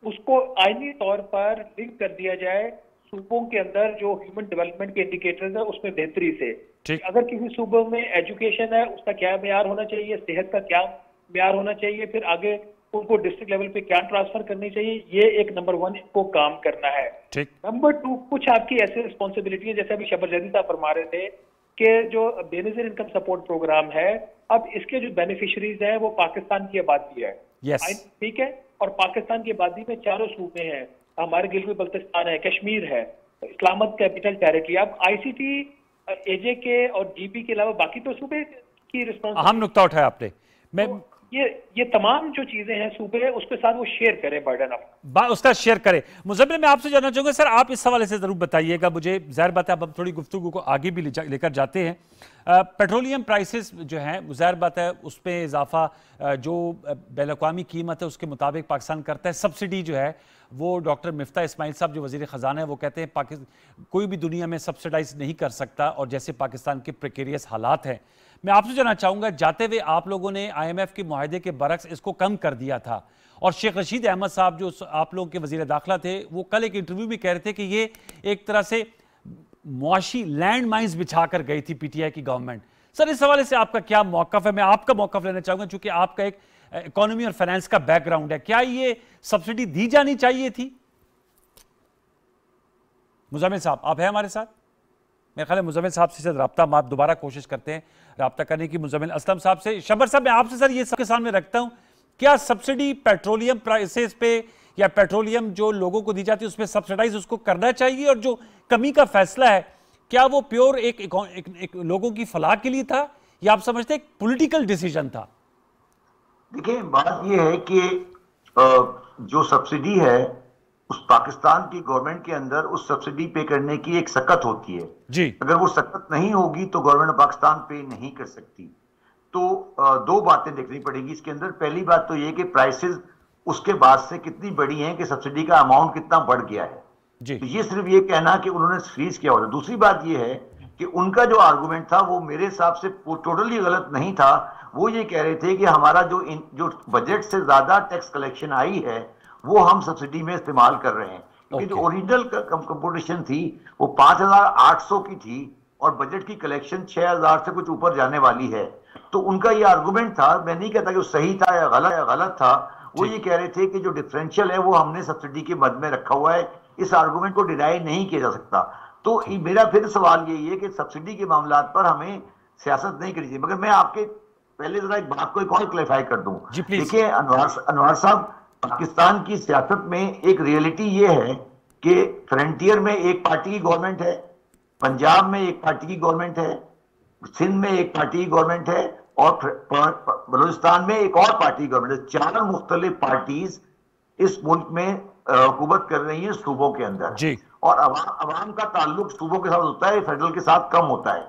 उसको आईनी तौर पर लिंक कर दिया जाए सूबों के अंदर जो ह्यूमन डेवलपमेंट के इंडिकेटर्स है उसमें बेहतरी से। अगर किसी सूबे में एजुकेशन है उसका क्या मेयार होना चाहिए, सेहत का क्या मेयार होना चाहिए, फिर आगे उनको डिस्ट्रिक्ट लेवल पे क्या ट्रांसफर करनी चाहिए, ये एक नंबर 1 इनको काम करना है। नंबर 2, कुछ आपकी ऐसी रिस्पॉन्सिबिलिटी है जैसे अभी शबर जैदी साहब फरमा रहे थे कि जो बेनिफिट इनकम सपोर्ट प्रोग्राम है, अब इसके जो बेनिफिशरीज हैं वो पाकिस्तान की आबादी है। ठीक है, और पाकिस्तान की आबादी में 4 सूबे हैं, हमारे गिलगित बल्तिस्तान है, कश्मीर है, इस्लामाबाद कैपिटल टेरिटरी। अब ICT, AJK और GP के अलावा बाकी तो सूबे की रिस्पॉन्सिबिलिटी। अहम नुकता उठाया आपने। मैं ये तमाम जो चीजें हैं सूबे उसके साथ वो शेयर करें, बर्डन अपना उसका शेयर करें। मुजम्मिल, मैं आपसे जानना चाहूंगा सर, आप इस हवाले से जरूर बताइएगा मुझे। जाहिर बात है अब थोड़ी गुफ्तगू को आगे भी लेकर जाते हैं। पेट्रोलियम प्राइसेस जो हैं जाहिर बात है उस पर इजाफा जो बैनुल-अक़वामी कीमत है उसके मुताबिक पाकिस्तान करता है। सब्सिडी जो है वो डॉक्टर मिफ्ता इस्माइल साहब जो वज़ीर ख़जाना है वो कहते हैं कोई भी दुनिया में सब्सिडाइज नहीं कर सकता, और जैसे पाकिस्तान के प्रिकेरियस हालात हैं। मैं आपसे जानना चाहूँगा, जाते हुए आप लोगों ने IMF के मुआहदे के बरक्स इसको कम कर दिया था, और शेख रशीद अहमद साहब जो आप लोगों के वज़ीर दाखिला थे वो कल एक इंटरव्यू में कह रहे थे कि ये एक तरह से मुआशी लैंड माइन्स बिछा कर गई थी PTI की गवर्नमेंट। सर, इस हवाले से आपका क्या मौक़िफ़ है? मैं आपका मौक़िफ़ लेना चाहूँगा चूँकि आपका एक इकोनॉमी और फाइनेंस का बैकग्राउंड है। क्या ये सब्सिडी दी जानी चाहिए थी? मुजम्मिल साहब, आप हैं हमारे साथ? मेरे ख्याल है मुजम्मिल साहब से रब्ता आप दोबारा कोशिश करते हैं रब्ता करने की मुजम्मिल असलम साहब से। शबर साहब, मैं आपसे सर ये सबके सामने रखता हूँ, क्या सब्सिडी पेट्रोलियम प्राइसेस पे या पेट्रोलियम जो लोगों को दी जाती है उसमें सब्सिडाइज उसको करना चाहिए, और जो कमी का फैसला है क्या वो प्योर एक लोगों की फलाह के लिए था या आप समझते एक पॉलिटिकल डिसीजन था? देखिए, बात यह है कि जो सब्सिडी है उस पाकिस्तान की गवर्नमेंट के अंदर उस सब्सिडी पे करने की एक सकत होती है जी। अगर वो सकत नहीं होगी तो गवर्नमेंट ऑफ पाकिस्तान पे नहीं कर सकती। तो दो बातें देखनी पड़ेगी इसके अंदर। पहली बात तो ये कि प्राइसेस उसके बाद से कितनी बड़ी हैं कि सब्सिडी का अमाउंट कितना बढ़ गया है जी। तो ये सिर्फ ये कहना कि उन्होंने फ्रीज किया होता। दूसरी बात ये है कि उनका जो आर्गुमेंट था वो मेरे हिसाब से टोटली गलत नहीं था। वो ये कह रहे थे कि हमारा जो बजट से ज्यादा टैक्स कलेक्शन आई है वो हम सब्सिडी में इस्तेमाल कर रहे हैं, क्योंकि जो ओरिजिनल कंपोजिशन थी वो 5,800 की थी और बजट की कलेक्शन 6,000 से कुछ ऊपर जाने वाली है। तो उनका ये आर्गुमेंट था, मैं नहीं कहता कि वो सही था या गलत था, वो ये कह रहे थे कि जो डिफरेंशियल है वो हमने सब्सिडी के मद में रखा हुआ है, इस आर्गुमेंट को डिनाई नहीं किया जा सकता। तो मेरा फिर सवाल यही है कि सब्सिडी के मामलात पर हमें सियासत नहीं करनी चाहिए। मगर मैं आपके पहले जरा एक बात को एक और क्लैरिफाई कर दूं। देखिए अनवार साहब, पाकिस्तान की सियासत में एक रियलिटी ये है कि फ्रंटियर में एक पार्टी की गवर्नमेंट है, पंजाब में एक पार्टी की गवर्नमेंट है, सिंध में एक पार्टी की गवर्नमेंट है और बलूचिस्तान में एक और पार्टी की गवर्नमेंट है। 4 मुख्तलिफ पार्टीज इस मुल्क में हुकूमत कर रही है सूबों के अंदर जी। और अवाम का ताल्लुक सूबों के साथ होता है, फेडरल के साथ कम होता है।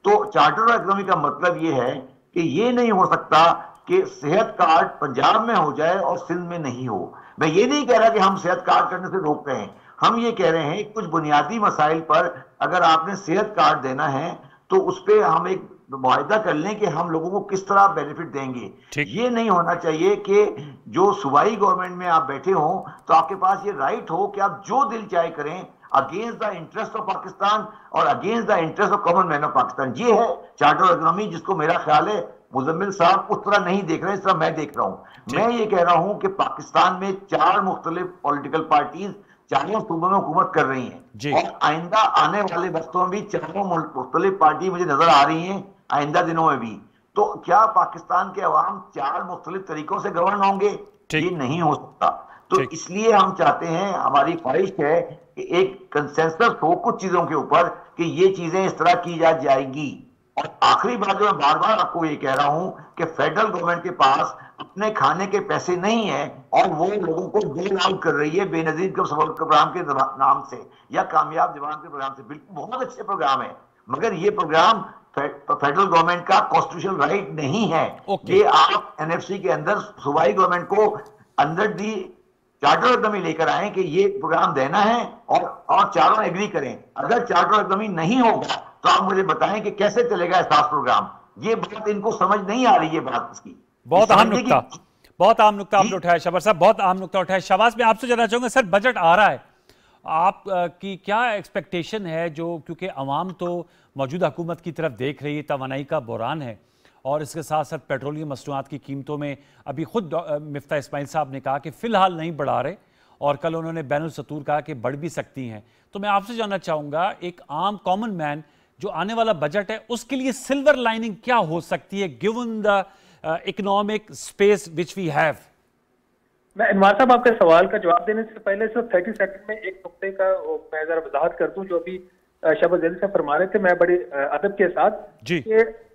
तो चार्टर ऑफ इकोनॉमी का मतलब ये है कि ये नहीं हो सकता कि सेहत कार्ड पंजाब में हो जाए और सिंध में नहीं हो। मैं ये नहीं कह रहा कि हम सेहत कार्ड करने से रोक रहे हैं, हम ये कह रहे हैं कुछ बुनियादी मसाइल पर अगर आपने सेहत कार्ड देना है तो उस पर हम एक मुआहदा कर लें कि हम लोगों को किस तरह बेनिफिट देंगे। ये नहीं होना चाहिए कि जो सूबाई गवर्नमेंट में आप बैठे हो तो आपके पास ये राइट हो कि आप जो दिल चाहे करें against the interest of Pakistan और against the interest of common man of Pakistan. ये है चार्टर ऑफ इकोनॉमी, जिसको मेरा ख्याल है मुजम्मिल साहब उस तरह नहीं देख रहे हैं, इस तरह मैं देख रहा हूं। मैं ये कह रहा हूं कि पाकिस्तान में 4 मुख्तलिफ पॉलिटिकल पार्टीज 4 सूबों में हुकूमत कर रही हैं और आइंदा आने वाले वक्तों में भी 4 मुख्तलिफ पार्टी मुझे नजर आ रही हैं आइंदा दिनों में भी। तो क्या पाकिस्तान के अवाम 4 मुख्तलिफ तरीकों से गवर्न होंगे? ये नहीं हो सकता। तो इसलिए हम चाहते हैं, हमारी ख्वाहिश है कि एक कंसेंसस हो कुछ चीजों के ऊपर कि ये चीजें इस तरह की जा जाएगी। और आखिरी बात जो मैं बार बार आपको ये कह रहा हूं कि फेडरल गवर्नमेंट के पास अपने खाने के पैसे नहीं है और वो लोगों को बेल आउट कर रही है बेनजीर प्रोग्राम के नाम से या कामयाब जवान के प्रोग्राम से। बिल्कुल बहुत अच्छे प्रोग्राम है, मगर ये प्रोग्राम फेडरल गवर्नमेंट का कॉन्स्टिट्यूशनल राइट नहीं है। ये आप एनएफसी के अंदर सूबाई गवर्नमेंट को अंदर दी चार्टर इकोनॉमी लेकर आए कि ये प्रोग्राम देना है और चारों एग्री करें। अगर चार्टर इकोनॉमी नहीं होगा तो आप मुझे बताएं कि कैसे चलेगा एहसास प्रोग्राम। ये बात इनको समझ नहीं आ रही है बात इसकी। बहुत अहम नुकता आपने उठाया शबर साहब, बहुत अहम नुकता उठाया। शहबाज में आपसे जानना चाहूंगा, सर बजट आ रहा है, आप की क्या एक्सपेक्टेशन है? जो क्योंकि अवाम तो मौजूदा हुकूमत की तरफ देख रही है, तवानाई का बहरान है और इसके साथ साथ पेट्रोलियम मसनूआत की कीमतों में अभी खुद मिफ्ता इस्माइल साहब ने कहा कि फिलहाल नहीं बढ़ा रहे और कल उन्होंने बैनुल सतूर कहा कि बढ़ भी सकती हैं। तो मैं आपसे जानना चाहूँगा, एक आम कॉमन मैन जो आने वाला बजट है उसके लिए सिल्वर लाइनिंग क्या हो सकती है given the economic space which we have? मैं इनवार साहब आपके सवाल का जवाब देने से पहले सिर्फ 30 सेकंड में एक नुक्ते का मैं जरा वजाहत कर दूं जो अभी शहबाज से फरमा रहे थे, मैं बड़े अदब के साथ कि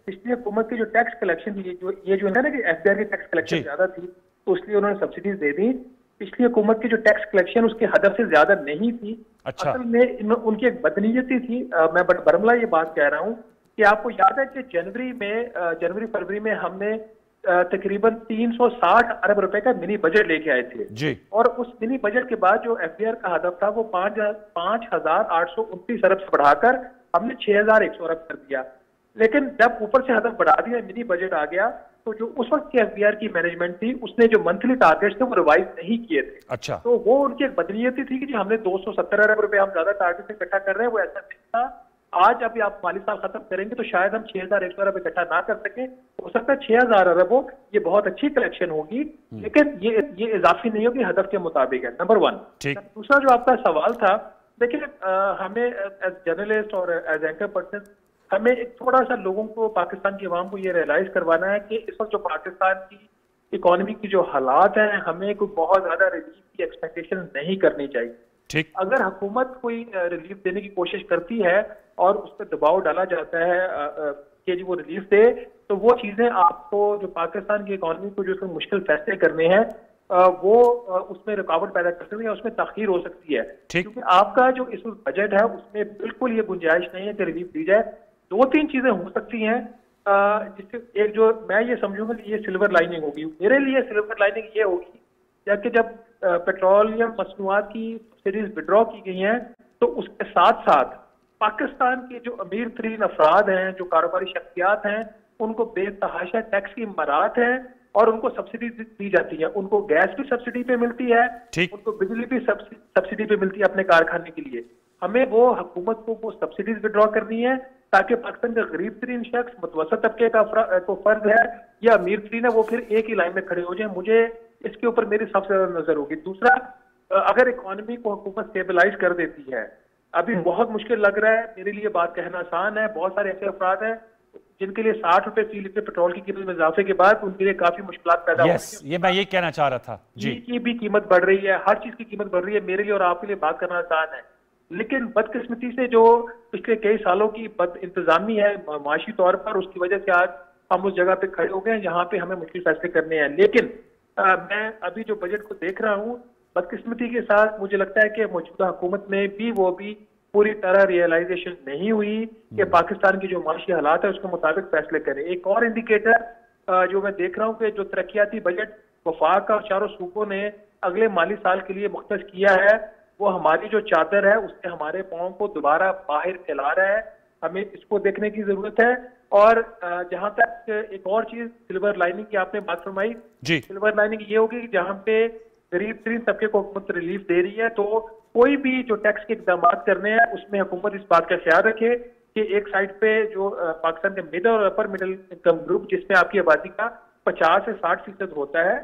पिछली हुकूमत की जो टैक्स कलेक्शन थी, ये जो है ना कि एफबीआई की टैक्स कलेक्शन ज्यादा थी तो इसलिए उन्होंने सब्सिडीज दे दी। पिछली हुकूमत की जो टैक्स कलेक्शन उसके हदफ से ज्यादा नहीं थी। अच्छा। असल में उनकी एक बदनीयती थी। मैं बरमला ये बात कह रहा हूँ कि आपको याद है कि जनवरी फरवरी में हमने तकरीबन 360 अरब रुपए का मिनी बजट लेके आए थे जी। और उस मिनी बजट के बाद जो एफबीआई का हदफ था वो 5,829 अरब से बढ़ाकर हमने 6,100 अरब कर दिया। लेकिन जब ऊपर से हदफ बढ़ा दिया, मिनी बजट आ गया, तो जो उस वक्त की एफबीआई की मैनेजमेंट थी उसने जो मंथली टारगेट्स थे वो रिवाइज नहीं किए थे। अच्छा। तो वो उनकी एक बदनीयती थी कि हमने 270 अरब रुपए हम ज्यादा टारगेट इकट्ठा कर रहे हैं, वो ऐसा नहीं था। आज अभी आप माली साल खत्म करेंगे तो शायद हम 6,100 अरब इकट्ठा ना कर सके, हो सकता है 6,000 अरब हो। ये बहुत अच्छी कलेक्शन होगी, लेकिन ये इजाफी नहीं होगी, हदफ के मुताबिक है। नंबर 1। दूसरा जो आपका सवाल था देखिए, हमें एज जर्नलिस्ट और एज एंकर पर्सन हमें एक थोड़ा सा लोगों को, पाकिस्तान की आवाम को ये रियलाइज करवाना है कि इस वक्त जो पाकिस्तान की इकोनॉमी की जो हालात हैं, हमें कोई बहुत ज्यादा रिलीफ की एक्सपेक्टेशन नहीं करनी चाहिए। ठीक। अगर हुकूमत कोई रिलीफ देने की कोशिश करती है और उस पर दबाव डाला जाता है कि वो रिलीफ दे, तो वो चीजें आपको, जो पाकिस्तान की इकोनॉमी को जो मुश्किल फैसले करने हैं, वो उसमें रुकावट पैदा कर सकती है, उसमें तखीर हो सकती है। क्योंकि आपका जो इस बजट है उसमें बिल्कुल ये गुंजाइश नहीं है कि रिलीफ दी जाए। दो तीन चीजें हो सकती हैं, जिससे एक जो मैं ये समझूंगा कि ये सिल्वर लाइनिंग होगी। मेरे लिए सिल्वर लाइनिंग ये होगी कि जब पेट्रोलियम मसनूआत की सब्सिडीज विड्रॉ की गई हैं, तो उसके साथ साथ पाकिस्तान के जो अमीर तरीन अफराद हैं, जो कारोबारी शख्सियात हैं, उनको बेतहाशा टैक्स की मराहत है और उनको सब्सिडी दी जाती है। उनको गैस भी सब्सिडी पे मिलती है, उनको बिजली भी सब्सिडी पे मिलती है अपने कारखाने के लिए। हमें वो हुकूमत को वो सब्सिडीज विड्रॉ करनी है ताकि पाकिस्तान का गरीब तरीन शख्स, मुतवसत तबके का को फर्ज है या अमीर तरीन है, वो फिर एक ही लाइन में खड़े हो जाए। मुझे इसके ऊपर मेरी सबसे ज्यादा नजर होगी। दूसरा, अगर इकोनॉमी को हुकूमत स्टेबलाइज कर देती है, अभी बहुत मुश्किल लग रहा है, मेरे लिए बात कहना आसान है, बहुत सारे ऐसे अफराद हैं जिनके लिए 60 रुपए फी लीटर पेट्रोल की कीमत में इजाफे के बाद उनके लिए काफी मुश्किलात पैदा हो रही है। ये मैं ये कहना चाह रहा था जी, की भी कीमत बढ़ रही है, हर चीज की कीमत बढ़ रही है। मेरे लिए और आपके लिए बात करना आसान है, लेकिन बदकिस्मती से जो पिछले कई सालों की बद इंतजामी है माशी तौर पर, उसकी वजह से आज हम उस जगह पे खड़े हो गए जहां पे हमें मुश्किल फैसले करने हैं। लेकिन मैं अभी जो बजट को देख रहा हूँ, बदकिस्मती के साथ मुझे लगता है कि मौजूदा हुकूमत में भी वो भी पूरी तरह रियलाइजेशन नहीं हुई कि पाकिस्तान की जो माशी हालात है उसके मुताबिक फैसले करें। एक और इंडिकेटर जो मैं देख रहा हूँ कि जो तरक्याती बजट वफाक और चारों सूबों ने अगले माली साल के लिए मुख्तस किया है, वो हमारी जो चादर है उससे हमारे पाँव को दोबारा बाहर फैला रहा है। हमें इसको देखने की जरूरत है। और जहां तक एक और चीज सिल्वर लाइनिंग की आपने बात फरमाई जी, सिल्वर लाइनिंग ये होगी कि जहां पे गरीब तरीन तबके को हुकूमत रिलीफ दे रही है, तो कोई भी जो टैक्स के इकदाम करने हैं उसमें हुकूमत इस बात का ख्याल रखे कि एक साइड पे जो पाकिस्तान के मिडिल और अपर मिडिल इनकम ग्रुप, जिसमें आपकी आबादी का 50 से 60% होता है,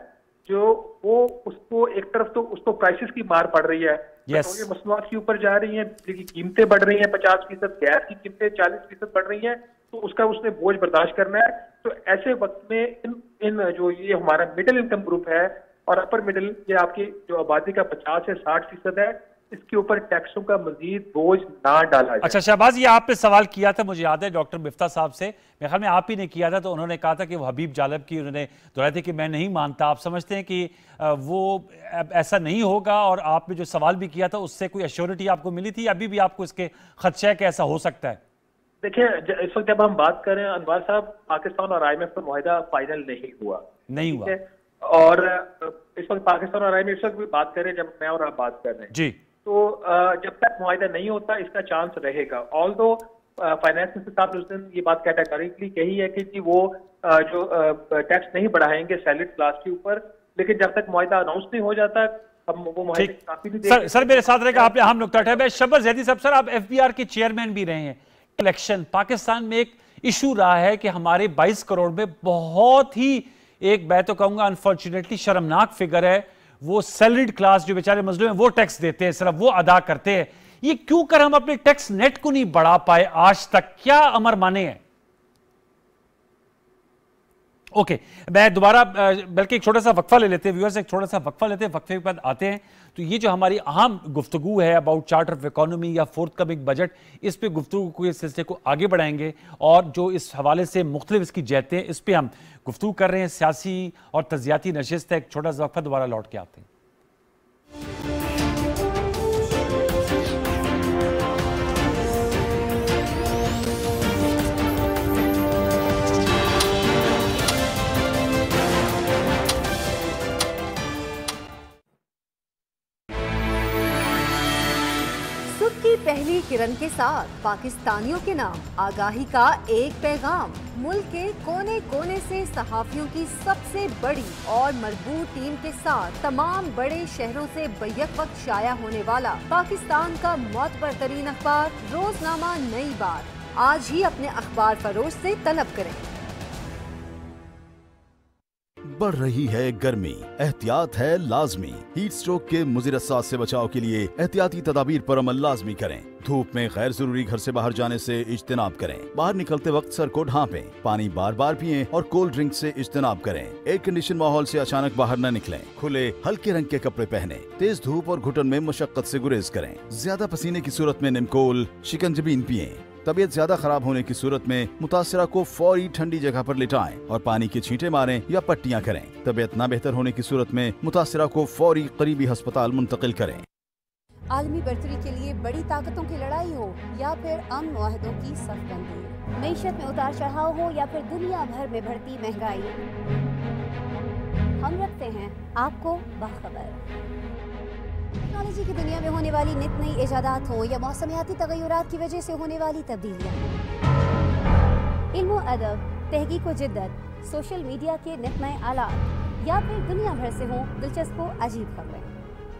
जो वो उसको एक तरफ तो उसको प्राइसेस की मार पड़ रही है, पेट्रोलियम मसनूआत के ऊपर जा रही हैं, बिजली की कीमतें बढ़ रही हैं 50%, गैस की कीमतें 40% बढ़ रही हैं, तो उसका उसने बोझ बर्दाश्त करना है। तो ऐसे वक्त में इन जो ये हमारा मिडिल इनकम ग्रुप है और अपर मिडिल, ये आपकी जो आबादी का 50 से 60% है, इसके ऊपर टैक्सों का मजीद बोझ ना डाला जाए। अच्छा शहबाज, ये आपने सवाल किया था, मुझे याद है डॉक्टर मिफ्ता साहब से, मेरे ख्याल में आप ही ने किया था, तो उन्होंने कहा था कि वो हबीब जालब की उन्होंने दोहराया था कि मैं नहीं मानता। आप समझते हैं कि वो ऐसा नहीं होगा? और आपने जो सवाल भी किया था उससे कोई एश्योरिटी आपको मिली थी? अभी भी आपको इसके खदशा है कि ऐसा हो सकता है? देखिए, इस वक्त जब हम बात करें अनवर साहब, पाकिस्तान और IMF का मुआहिदा फाइनल नहीं हुआ। और इस वक्त पाकिस्तान और IMF इस वक्त भी बात करें, जब मैं और आप बात कर रहे हैं जी, तो जब तक मुआहिदा नहीं होता इसका चांस रहेगा। ऑल्दो फाइनेंस मिनिस्टर साहब ने उस दिन ये बात कैटेगोरिकली कही है कि वो जो टैक्स नहीं बढ़ाएंगे सैलरीड क्लास के ऊपर, लेकिन जब तक मुआहिदा अनाउंस नहीं हो जाता हम वो मुआहिदे काफी नहीं। सर मेरे साथ रहेगा, आपने अहम नुकता उठाया। शब्बर जैदी साहब, सर आप FBR के चेयरमैन भी रहे हैं। इलेक्शन पाकिस्तान में एक इशू रहा है कि हमारे 22 करोड़ में बहुत ही एक, मैं तो कहूंगा अनफॉर्चुनेटली शर्मनाक फिगर है, वो सैलरीड क्लास जो बेचारे मजलूम हैं वो टैक्स देते हैं, सिर्फ वो अदा करते हैं। ये क्यों कर हम अपने टैक्स नेट को नहीं बढ़ा पाए आज तक? क्या अमर माने हैं? ओके, मैं दोबारा बल्कि एक छोटा सा वक्फा ले लेते हैं, व्यूअर्स एक छोटा सा वक्फा लेते हैं, वक्फे के बाद आते हैं। तो ये जो हमारी अहम गुफ्तगू है अबाउट चार्टर ऑफ इकोनॉमी या फोर्थ कमिंग बजट, इस पे गुफ्तगू को, इस सिलसिले को आगे बढ़ाएंगे और जो इस हवाले से मुख्तलिफ इसकी जहतें, इस पे हम गुफ्तगू कर रहे हैं। सियासी और तजियाती नशिस्त है। एक छोटा सा वक्फा, दोबारा लौट के आते हैं। पहली किरण के साथ पाकिस्तानियों के नाम आगाही का एक पैगाम। मुल्क के कोने कोने से सहाफियों की सबसे बड़ी और मजबूत टीम के साथ तमाम बड़े शहरों से बैक वक्त शाया होने वाला पाकिस्तान का मोतबर तरीन अखबार रोजनामा नई बात आज ही अपने अखबार फरोश से तलब करें। बढ़ रही है गर्मी, एहतियात है लाजमी। हीट स्ट्रोक के मुज़िर असरात से बचाव के लिए एहतियाती तदाबीर पर अमल लाजमी करें। धूप में गैर जरूरी घर से बाहर जाने से इज्तिनाब करें। बाहर निकलते वक्त सर को ढांपें। पानी बार बार पिएं और कोल्ड ड्रिंक से इज्तिनाब करें। एयर कंडीशन माहौल से अचानक बाहर न निकलें। खुले हल्के रंग के कपड़े पहने। तेज धूप और घुटन में मशक्कत से गुरेज करें। ज्यादा पसीने की सूरत में निमकोल, शिकंजबीन पिएं। तबीयत ज्यादा खराब होने की सूरत में मुतासिरा को फौरी ठंडी जगह पर लिटाएं और पानी के छींटे मारें या पट्टियां करें। तबीयत ना बेहतर होने की सूरत में मुतासिरा को फौरी करीबी अस्पताल मुंतकिल करें। आलमी बरतरी के लिए बड़ी ताकतों की लड़ाई हो या फिर अमन मुआहदों की सफबंदी, मईशत में उतार चढ़ाव हो या फिर दुनिया भर में बढ़ती महंगाई, हम रखते हैं आपको बाखबर। टेक्नोलॉजी की दुनिया में होने वाली नित नई इजादात हो या मौसमियाती तगय्युरात की वजह से होने वाली तब्दीलियाँ, इल्म अदब, तहकीक व जिद्दत, सोशल मीडिया के नित नए आलात या फिर दुनिया भर से हों दिलचस्प व अजीब खबरें,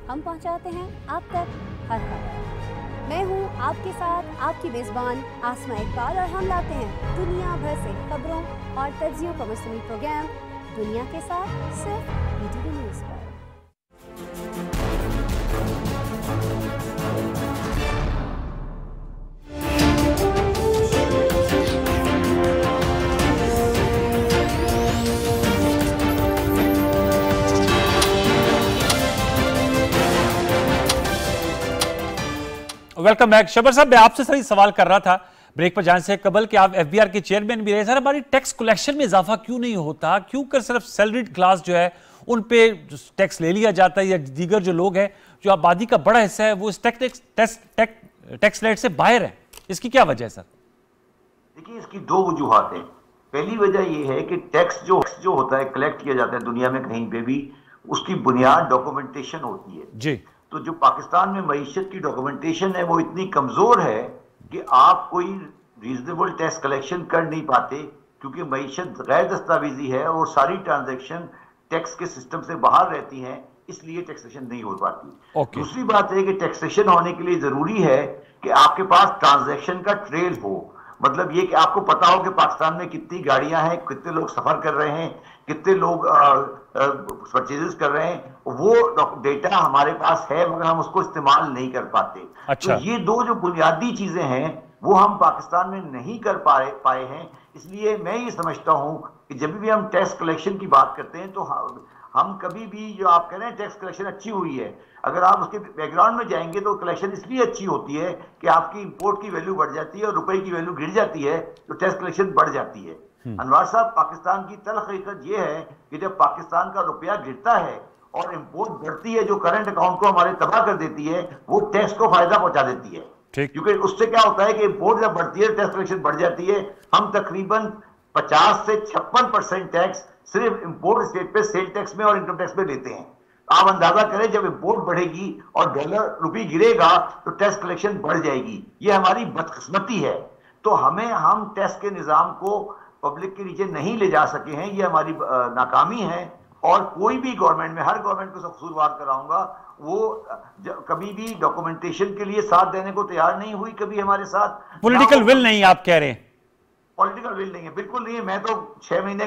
हम पहुंचाते हैं आप तक हर खबर। मैं हूं आपके साथ आपकी मेज़बान आसमा इकबाल और हम लाते हैं दुनिया भर से खबरों और तज्जियों का मुश्तमिल प्रोग्राम दुनिया के साथ सिर्फ BTV न्यूज़ पर। Welcome back. शबर साहब, मैं आपसे सही सवाल कर रहा था ब्रेक पर जाने से कबल कि आप FBR के चेयरमैन भी रहे। सर, हमारी टैक्स कलेक्शन में इजाफा क्यों नहीं होता? क्यों कर सिर्फ सैलरीड क्लास जो है उन पे टैक्स ले लिया जाता है या दीगर जो लोग हैं, जो आबादी का बड़ा हिस्सा है, वो इस टैक्स रेट से बाहर है? इसकी क्या वजह है सर? देखिए, इसकी दो वजूहात हैं। पहली वजह यह है कि टैक्स जो होता है, कलेक्ट किया जाता है दुनिया में कहीं पे भी, उसकी बुनियाद डॉक्यूमेंटेशन होती है जी। तो जो पाकिस्तान में मईशत की डॉक्यूमेंटेशन है वो इतनी कमजोर है कि आप कोई रीजनेबल टैक्स कलेक्शन कर नहीं पाते, क्योंकि मईशत गैर दस्तावेजी है और सारी ट्रांजैक्शन टैक्स के सिस्टम से बाहर रहती हैं, इसलिए टैक्सेशन नहीं हो पाती। दूसरी बात है कि टैक्सेशन होने के लिए जरूरी है कि आपके पास ट्रांजैक्शन का ट्रेल हो। मतलब ये कि आपको पता हो कि पाकिस्तान में कितनी गाड़ियां हैं, कितने लोग सफर कर रहे हैं, कितने लोग परचेजेस कर रहे हैं, वो डेटा हमारे पास है मगर हम उसको इस्तेमाल नहीं कर पाते। अच्छा। तो ये दो जो बुनियादी चीजें हैं वो हम पाकिस्तान में नहीं कर पाए हैं। इसलिए मैं ये समझता हूं कि जब भी हम टैक्स कलेक्शन की बात करते हैं तो हम कभी भी जो आप कह रहे हैं टैक्स कलेक्शन अच्छी हुई है, अगर आप उसके बैकग्राउंड में जाएंगे तो कलेक्शन इसलिए अच्छी होती है कि आपकी इंपोर्ट की वैल्यू बढ़ जाती है और रुपए की वैल्यू गिर जाती है, तो टैक्स कलेक्शन बढ़ जाती है। अनवर साहब, पाकिस्तान की तल्ख हकीकत यह है कि जब पाकिस्तान का रुपया गिरता है और इंपोर्ट बढ़ती है जो करंट अकाउंट को हमारे तबाह कर देती है, वो टैक्स को फायदा पहुंचा देती है। क्योंकि उससे क्या होता है कि इंपोर्ट जब बढ़ती है टैक्स कलेक्शन बढ़ जाती है। हम तकरीबन 50 से 56% टैक्स सिर्फ इंपोर्ट स्टेट पे सेल टैक्स में और इनकम टैक्स में लेते हैं। आप अंदाजा करें, जब इंपोर्ट बढ़ेगी और डॉलर रुपये गिरेगा तो टैक्स कलेक्शन बढ़ जाएगी। ये हमारी बदकिस्मती है। तो हम टैक्स के निजाम को पब्लिक के नीचे नहीं ले जा सके हैं, ये हमारी नाकामी है। और कोई भी गवर्नमेंट में, हर गवर्नमेंट को सब कसूरवार कराऊंगा, वो कभी भी डॉक्यूमेंटेशन के लिए साथ देने को तैयार नहीं हुई, कभी हमारे साथ पॉलिटिकल विल नहीं। आप कह रहे हैं पॉलिटिकल विल नहीं है? बिल्कुल नहीं है। मैं तो 6 महीने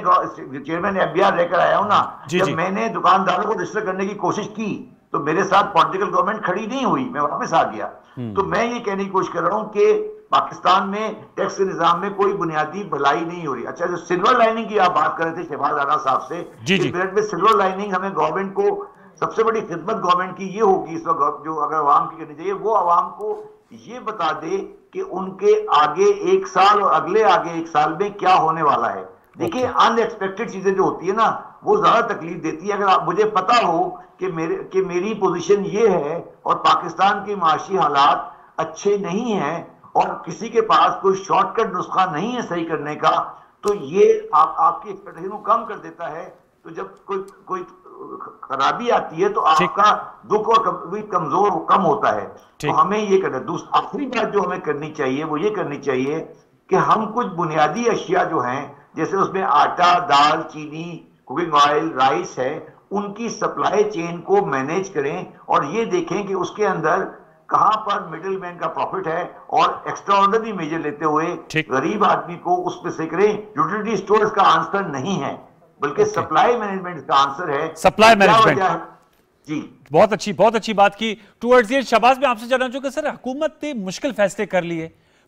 चेयरमैन FBR रहकर आया हूं ना। जब मैंने दुकानदारों को रजिस्टर करने की कोशिश की तो मेरे साथ पॉलिटिकल गवर्नमेंट खड़ी नहीं हुई, मैं वापस आ गया। तो मैं ये कहने की कोशिश कर रहा हूं कि पाकिस्तान में टैक्स के निजाम में कोई बुनियादी भलाई नहीं हो रही। अच्छा, जो सिल्वर लाइनिंग की आप बात कर रहे थे शहबाज आरा साहब से, में सिल्वर लाइनिंग हमें गवर्नमेंट को, सबसे बड़ी खिदमत गवर्नमेंट की ये होगी इस वक्त, जो अगर अवाम की करनी चाहिए, वो अवाम को ये बता दे कि उनके आगे 1 साल और अगले आगे 1 साल में क्या होने वाला है। देखिए, अनएक्सपेक्टेड चीजें जो होती है ना, वो ज्यादा तकलीफ देती है। अगर आप, मुझे पता हो कि मेरी पोजीशन ये है और पाकिस्तान के माशी हालात अच्छे नहीं हैं और किसी के पास कोई शॉर्टकट नुस्खा नहीं है सही करने का, तो ये आपकी एक्सपेक्टेशन को कम कर देता है। तो जब कोई खराबी आती है तो आपका दुख और कम होता है। तो हमें ये करना। आखिरी बात जो हमें करनी चाहिए वो ये करनी चाहिए कि हम कुछ बुनियादी अशिया जो हैं, जैसे उसमें आटा, दाल, चीनी, कुकिंग ऑयल, राइस है, उनकी सप्लाई चेन को मैनेज करें और ये देखें कि उसके अंदर कहां पर मिडिल मैन का प्रॉफिट है और एक्स्ट्रा ऑर्डिनरी मेजर लेते हुए गरीब आदमी को उस पे से करें। यूटिलिटी स्टोर्स का आंसर नहीं है। बल्कि सप्लाई मैनेजमेंट का आंसर है। सप्लाई मैनेजमेंट जी, बहुत अच्छी बात की। टुवर्ड्स ये शहबाज में आपसे जानना चाहूंगा सर, हुकूमत ने मुश्किल फैसले कर लिए,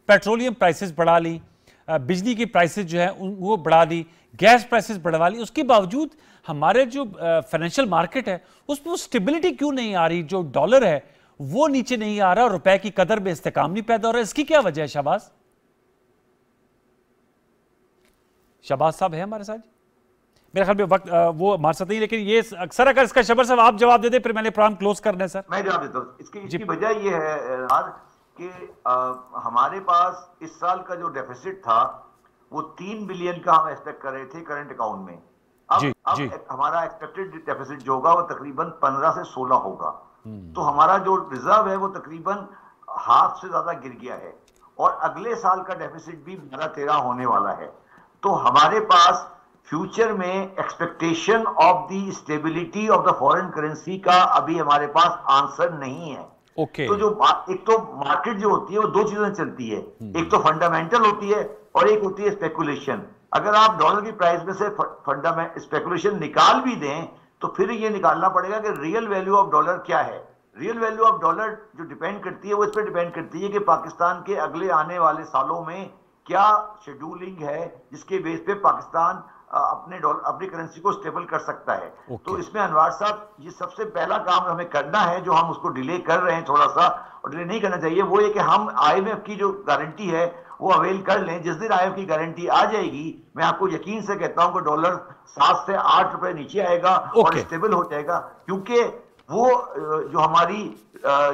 पेट्रोलियम प्राइसेस बढ़ा ली, बिजली की प्राइसेस जो है वो बढ़ा दी, गैस प्राइसेस बढ़वा ली, उसके बावजूद हमारे जो फाइनेंशियल मार्केट है उसमें वो स्टेबिलिटी क्यों नहीं आ रही? जो डॉलर है वो नीचे नहीं आ रहा, रुपए की कदर में इस्तेकाम नहीं पैदा हो रहा, इसकी क्या वजह है? शहबाज साहब है हमारे साथ? मेरे ख्याल में वक्त वो हमारे साथ नहीं, लेकिन ये अक्सर अगर इसका शबर साहब आप जवाब दे दे, फिर मैंने प्रोग्राम क्लोज करना है। सर मैं जवाब देता हूँ। इसकी वजह ये है कि हमारे पास इस साल का जो डेफिसिट था वो 3 बिलियन का हम एक्सपेक्ट कर रहे थे करंट अकाउंट में। अब हमारा एक्सपेक्टेड डेफिसिट जो होगा वो तकरीबन 15 से 16 होगा। तो हमारा जो रिजर्व है वो तकरीबन हाफ से ज्यादा गिर गया है, और अगले साल का डेफिसिट भी 12-13 होने वाला है। तो हमारे पास फ्यूचर में expectation of the stability of the foreign currency का अभी हमारे पास आंसर नहीं है। तो जो एक तो मार्केट जो होती है वो दो चीजें चलती है, एक तो फंडामेंटल होती है और एक होती है स्पेकुलेशन। अगर आप डॉलर की प्राइस में से स्पेकुलेशन निकाल भी दें तो फिर ये निकालना पड़ेगा कि रियल वैल्यू ऑफ डॉलर क्या है। रियल वैल्यू ऑफ डॉलर जो डिपेंड करती है वो इस पर डिपेंड करती है कि पाकिस्तान के अगले आने वाले सालों में क्या शेड्यूलिंग है जिसके बेस पे पाकिस्तान अपनी करेंसी को स्टेबल कर सकता है। तो इसमें अनवार साहब ये सबसे पहला काम हमें करना है, जो हम उसको डिले कर रहे हैं थोड़ा सा, और डिले नहीं करना चाहिए, वो ये कि हम IMF की जो गारंटी है वो अवेल कर लें। जिस दिन IMF की गारंटी आ जाएगी, मैं आपको यकीन से कहता हूं कि डॉलर 7 से 8 रुपए नीचे आएगा और स्टेबल हो जाएगा, क्योंकि वो जो हमारी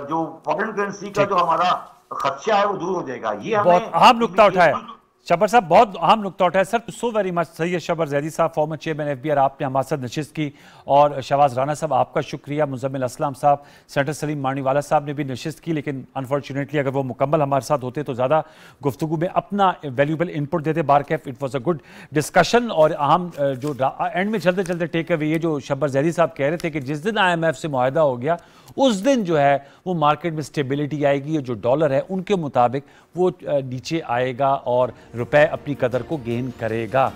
जो फॉरेन करेंसी का जो हमारा खदशा है वो दूर हो जाएगा। ये बहुत अहम नुकता उठाया शबर साहब, बहुत अहम नुकता उठाया sir. So very much. Syed Shabar Zaidi साहब, फॉर्मर चेयरमैन FBR, आपने हमारे साथ नशिस्त की, और शहबाज राना साहब आपका शुक्रिया, मुजम्मिल असलम साहब, सेनेटर सलीम मानीवाला साहब ने भी नशिस्त की, लेकिन अनफॉर्चुनेटली अगर वो मुकम्मल हमारे साथ होते तो ज़्यादा गुफ्तगू में अपना वैल्यूबल इनपुट देते। बारकैफ it was a good discussion. और अहम जो एंड में चलते चलते टेक अवे ये जो शबर जैदी साहब कह रहे थे कि जिस दिन IMF से मुआहदा हो गया उस दिन जो है वो मार्केट में स्टेबिलिटी आएगी, जो डॉलर है उनके मुताबिक वो नीचे आएगा और रुपए अपनी कदर को गेन करेगा।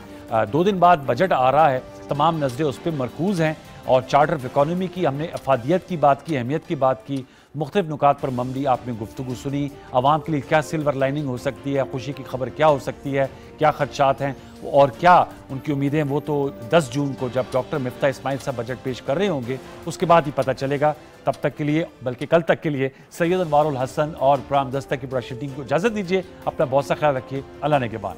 2 दिन बाद बजट आ रहा है, तमाम नजरें उस पर मरकूज हैं, और चार्टर ऑफ इकोनॉमी की हमने अफादियत की बात की, अहमियत की बात की, मुख्तलिफ नुकात पर ममली आपने गुफ्तगू सुनी। आवाम के लिए क्या सिल्वर लाइनिंग हो सकती है, खुशी की खबर क्या हो सकती है, क्या खदशात हैं और क्या उनकी उम्मीदें, वो तो 10 जून को जब डॉक्टर मिफ्ता इस्माइल साहब बजट पेश कर रहे होंगे उसके बाद ही पता चलेगा। तब तक के लिए, बल्कि कल तक के लिए, सैयद अनवारुल हसन और प्रोग्राम दस्तक की पूरा टीम को इजाज़त दीजिए। अपना बहुत सा ख्याल रखिए। अल्लाह ने के बाद।